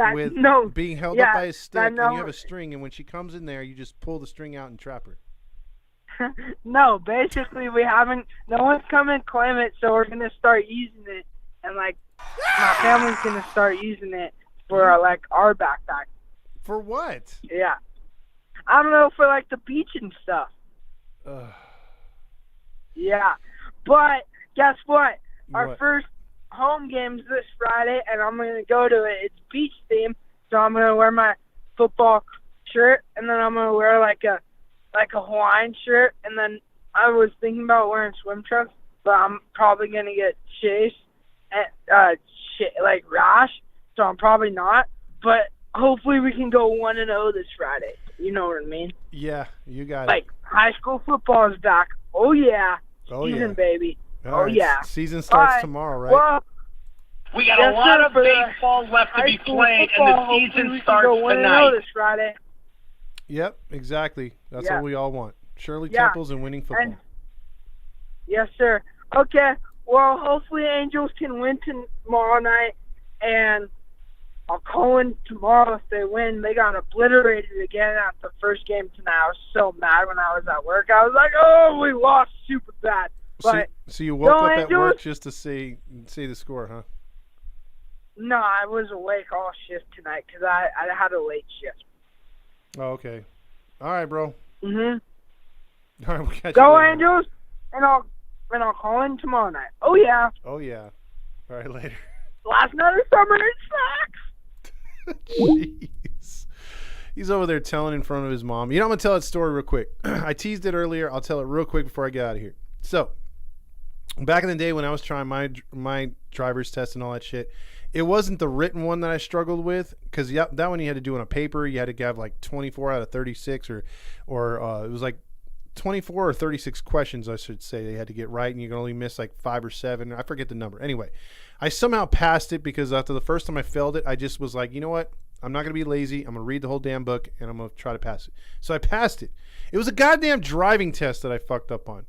being held up by a stick, and you have a string. And when she comes in there, you just pull the string out and trap her. No, basically we haven't. No one's come and claim it, so we're gonna start using it, and my family's gonna start using it for our backpack. For what? Yeah, I don't know, for the beach and stuff. Yeah, but guess what? Our first home game's this Friday, and I'm gonna go to it. It's beach theme, so I'm gonna wear my football shirt, and then I'm gonna wear a Hawaiian shirt, and then I was thinking about wearing swim trunks, but I'm probably gonna get chased and rash, so I'm probably not. But hopefully we can go 1-0 this Friday. You know what I mean? Yeah, you got it. High school football is back. Oh yeah, season baby. All right. Yeah. Season starts tomorrow, right? Well, we got a lot of baseball left to be played, and the season starts tonight. This Friday. Yep, exactly. That's what we all want. Shirley Temples and winning football. Yes, sir. Okay. Well, hopefully Angels can win tomorrow night, and I'll call in tomorrow if they win. They got obliterated again at the first game tonight. I was so mad when I was at work. I was like, oh, we lost super bad. But so you woke up at work just to see the score, huh? No, I was awake all shift tonight because I had a late shift. Oh, okay. All right, bro. Mhm. All right, we'll catch Go you later. Angels, and I'll call in tomorrow night. Oh yeah. Oh yeah. All right, later. Last night of summer it sucks. Jeez. He's over there telling in front of his mom. You know, I'm gonna tell that story real quick. I teased it earlier. I'll tell it real quick before I get out of here. So, back in the day when I was trying my driver's test and all that shit, it wasn't the written one that I struggled with, because that one you had to do on a paper. You had to have 24 out of 36, or it was 24 or 36 questions, I should say, they had to get right, and you can only miss 5 or 7. I forget the number. Anyway, I somehow passed it because after the first time I failed it, I just was like, you know what? I'm not going to be lazy. I'm going to read the whole damn book, and I'm going to try to pass it. So I passed it. It was a goddamn driving test that I fucked up on.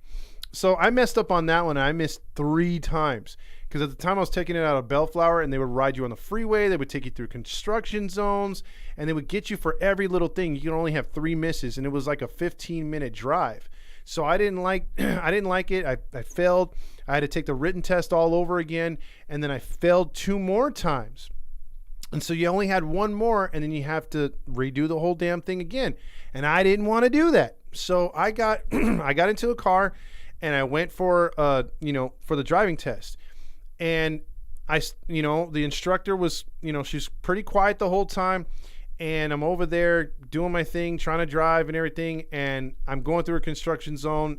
So I messed up on that one, and I missed 3 times. Because at the time I was taking it out of Bellflower, and they would ride you on the freeway. They would take you through construction zones, and they would get you for every little thing. You could only have 3 misses, and it was like a 15-minute drive. So I didn't like it. I failed. I had to take the written test all over again, and then I failed 2 more times. And so you only had 1 more, and then you have to redo the whole damn thing again. And I didn't want to do that. So I got I got into a car, and I went for for the driving test. And the instructor was, she's pretty quiet the whole time. and I'm over there doing my thing, trying to drive and everything, and I'm going through a construction zone.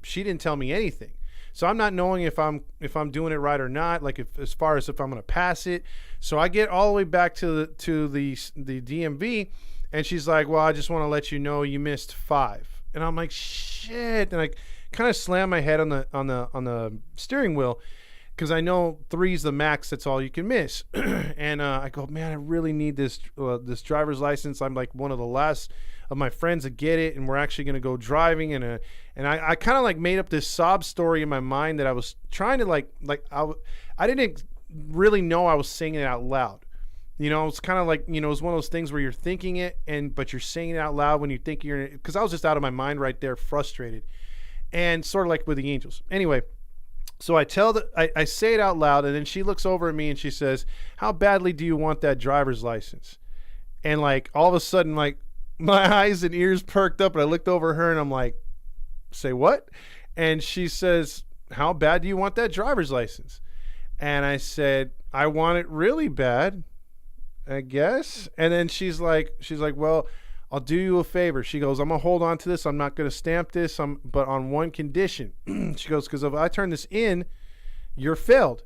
She didn't tell me anything. So I'm not knowing if I'm doing it right or not, like as far as if I'm going to pass it. So I get all the way back to the DMV, and she's like, "Well, I just want to let you know you missed 5." And I'm like, "Shit!" And I kind of slam my head on the steering wheel because I know 3's the max. That's all you can miss. And I go, "Man, I really need this driver's license. I'm like one of the last of my friends to get it, and we're actually going to go driving." And I kind of like made up this sob story in my mind that I was trying to I didn't really know I was saying it out loud. You know, it's kind of like, you know, it's one of those things where you're thinking it but you're saying it out loud when you think because I was just out of my mind right there, frustrated, and sort of like with the Angels. Anyway, so I say it out loud, and then she looks over at me and she says, "How badly do you want that driver's license?" And like all of a sudden, like my eyes and ears perked up, and I looked over at her and I'm like, "Say what?" And she says, "How bad do you want that driver's license?" And I said, "I want it really bad, I guess." And then she's like, "Well, I'll do you a favor." She goes, "I'm gonna hold on to this. I'm not gonna stamp this. But on one condition." She goes, "Because if I turn this in, you're failed."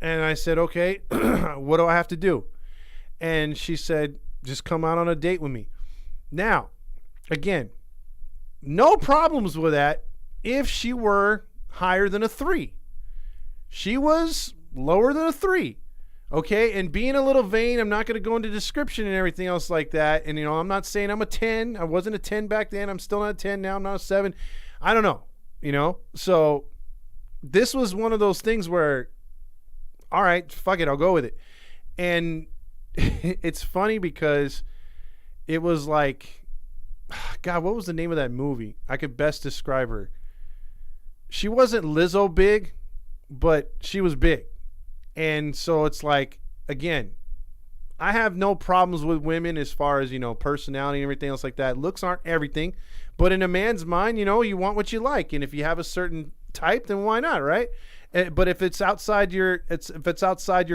And I said, "Okay, what do I have to do?" And she said, "Just come out on a date with me." Now, again, no problems with that if she were higher than a 3. She was lower than a 3. Okay, and being a little vain, I'm not going to go into description and everything else like that. And, you know, I'm not saying I'm a 10. I wasn't a 10 back then. I'm still not a 10 now. I'm not a 7. I don't know, you know. So this was one of those things where, all right, fuck it, I'll go with it. And it's funny because it was like, God, what was the name of that movie? I could best describe her. She wasn't Lizzo big, but she was big. And so it's like, again, I have no problems with women as far as, you know, personality and everything else like that. Looks aren't everything, but in a man's mind, you know, you want what you like. And if you have a certain type, then why not, right? But if it's outside your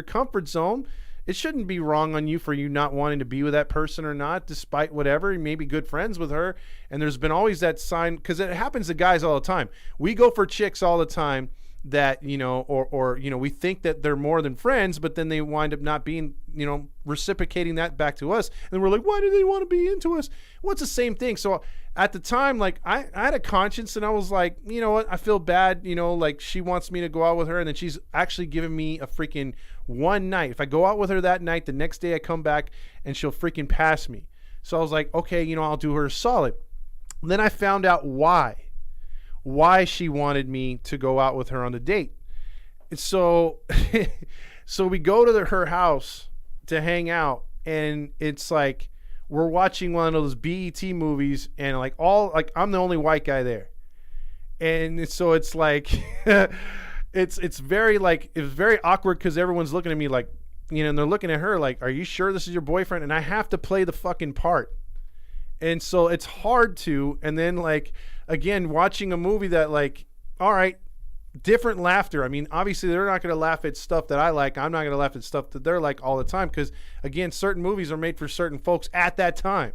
comfort zone, it shouldn't be wrong on you for you not wanting to be with that person or not, despite whatever. You may be good friends with her. And there's been always that sign, because it happens to guys all the time. We go for chicks all the time that, you know, or you know, we think that they're more than friends, but then they wind up not being, you know, reciprocating that back to us. And we're like, why do they want to be into us? Well, it's the same thing. So at the time, like, I had a conscience, and I was like, you know what, I feel bad, you know, like, she wants me to go out with her, and then she's actually giving me a freaking one night. If I go out with her that night, the next day I come back and she'll freaking pass me. So I was like, okay, you know, I'll do her a solid. And then I found out why she wanted me to go out with her on the date. And so we go to her house to hang out, and it's like we're watching one of those BET movies, and like I'm the only white guy there. And so it's like it's very awkward because everyone's looking at me like, you know, and they're looking at her like, are you sure this is your boyfriend? And I have to play the fucking part. And so it's hard to, and then like, again, watching a movie that like, all right, different laughter. I mean, obviously they're not going to laugh at stuff that I like. I'm not going to laugh at stuff that they're like all the time. Cause again, certain movies are made for certain folks at that time.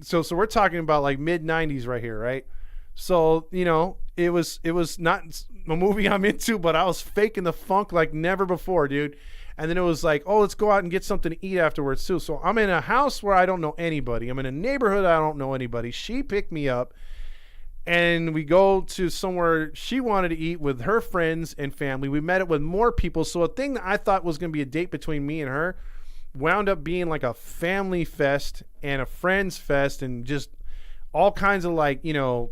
So we're talking about like mid 90s right here. Right. So, you know, it was not a movie I'm into, but I was faking the funk like never before, dude. And then it was like, oh, let's go out and get something to eat afterwards too. So I'm in a house where I don't know anybody. I'm in a neighborhood I don't know anybody. She picked me up, and we go to somewhere she wanted to eat with her friends and family. We met it with more people. So a thing that I thought was going to be a date between me and her wound up being like a family fest and a friends fest, and just all kinds of like, you know,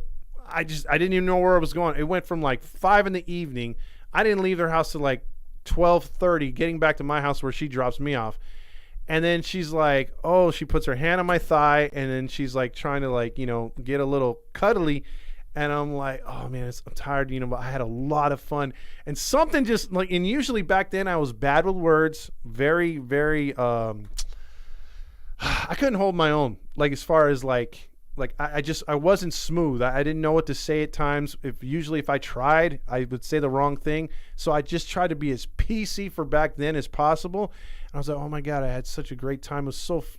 I didn't even know where I was going. It went from like 5 p.m. I didn't leave their house till like 12:30, getting back to my house where she drops me off. And then she's like, oh, she puts her hand on my thigh, and then she's like trying to like, you know, get a little cuddly. And I'm like, oh man, I'm tired, you know, but I had a lot of fun. And something just like, and usually back then I was bad with words, very I couldn't hold my own, like as far as like like I wasn't smooth. I didn't know what to say at times. Usually if I tried, I would say the wrong thing. So I just tried to be as PC for back then as possible. And I was like, oh my God, I had such a great time. It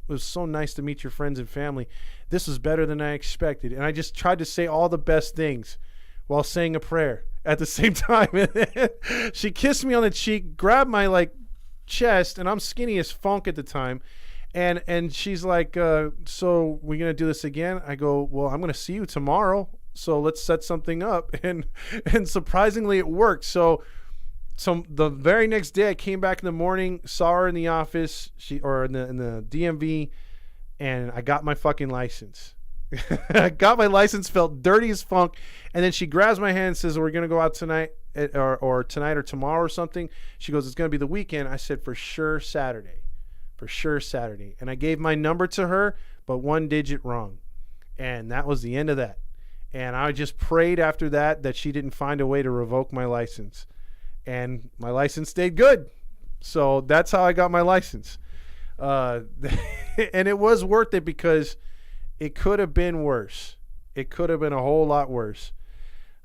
was so nice to meet your friends and family. This was better than I expected. And I just tried to say all the best things while saying a prayer at the same time. She kissed me on the cheek, grabbed my like chest, and I'm skinny as funk at the time. And she's like, so we're going to do this again? I go, well, I'm going to see you tomorrow. So let's set something up. And surprisingly, it worked. So the very next day, I came back in the morning, saw her in the office, in the DMV, and I got my fucking license. I got my license, felt dirty as funk, and then she grabs my hand and says, we're going to go out tonight or tonight or tomorrow or something. She goes, it's going to be the weekend. I said, for sure Saturday. For sure Saturday. And I gave my number to her, but 1 digit wrong. And that was the end of that. And I just prayed after that she didn't find a way to revoke my license. And my license stayed good. So that's how I got my license. And it was worth it because it could have been worse. It could have been a whole lot worse.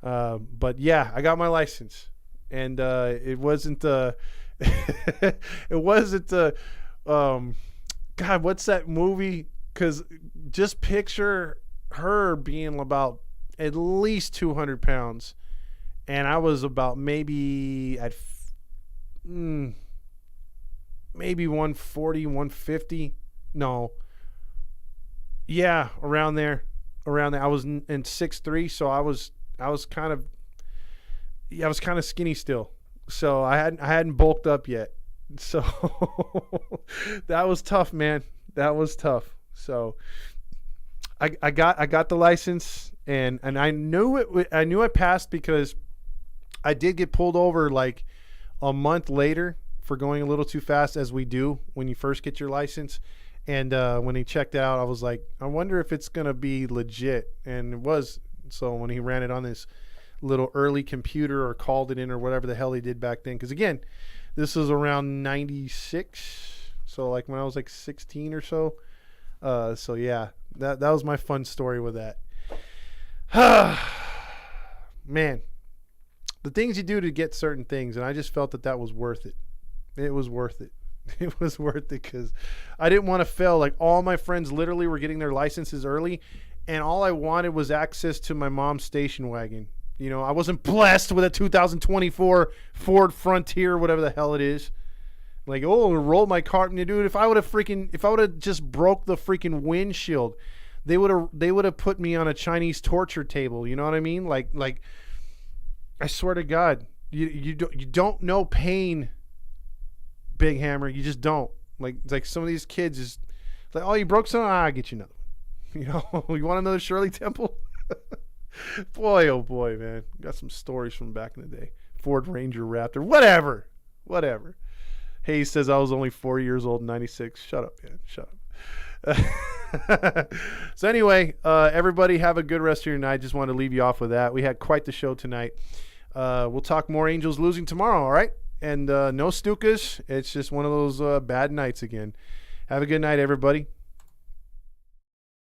But yeah, I got my license. And it wasn't God, what's that movie? Because just picture her being about at least 200 pounds. And I was about maybe at maybe 140, 150. No. Yeah, around there. I was in 6'3", so I was kind of skinny still. So I hadn't bulked up yet. So that was tough, man. That was tough. So I got the license, and I knew I passed because I did get pulled over like a month later for going a little too fast, as we do when you first get your license. And when he checked it out, I was like, I wonder if it's gonna be legit, and it was. So when he ran it on this little early computer or called it in or whatever the hell he did back then, because again, this was around 96, so like when I was like 16 or so. So yeah, that was my fun story with that. Man, the things you do to get certain things, and I just felt that was worth it. It was worth it. It was worth it because I didn't want to fail. Like, all my friends literally were getting their licenses early, and all I wanted was access to my mom's station wagon. You know, I wasn't blessed with a 2024 Ford Frontier, whatever the hell it is. Like, oh, roll my car, dude. If I would have just broke the freaking windshield, they would have put me on a Chinese torture table. You know what I mean? Like, I swear to God, you don't know pain, Big Hammer. You just don't. Like some of these kids is like, oh, you broke something? I'll get you another one. You know, you want another Shirley Temple? Boy, oh boy, man. Got some stories from back in the day. Ford Ranger Raptor. Whatever. Hayes says I was only 4 years old in 96. Shut up, man. Shut up. So anyway, everybody have a good rest of your night. Just wanted to leave you off with that. We had quite the show tonight. We'll talk more Angels losing tomorrow, all right? And no Stukas. It's just one of those bad nights again. Have a good night, everybody.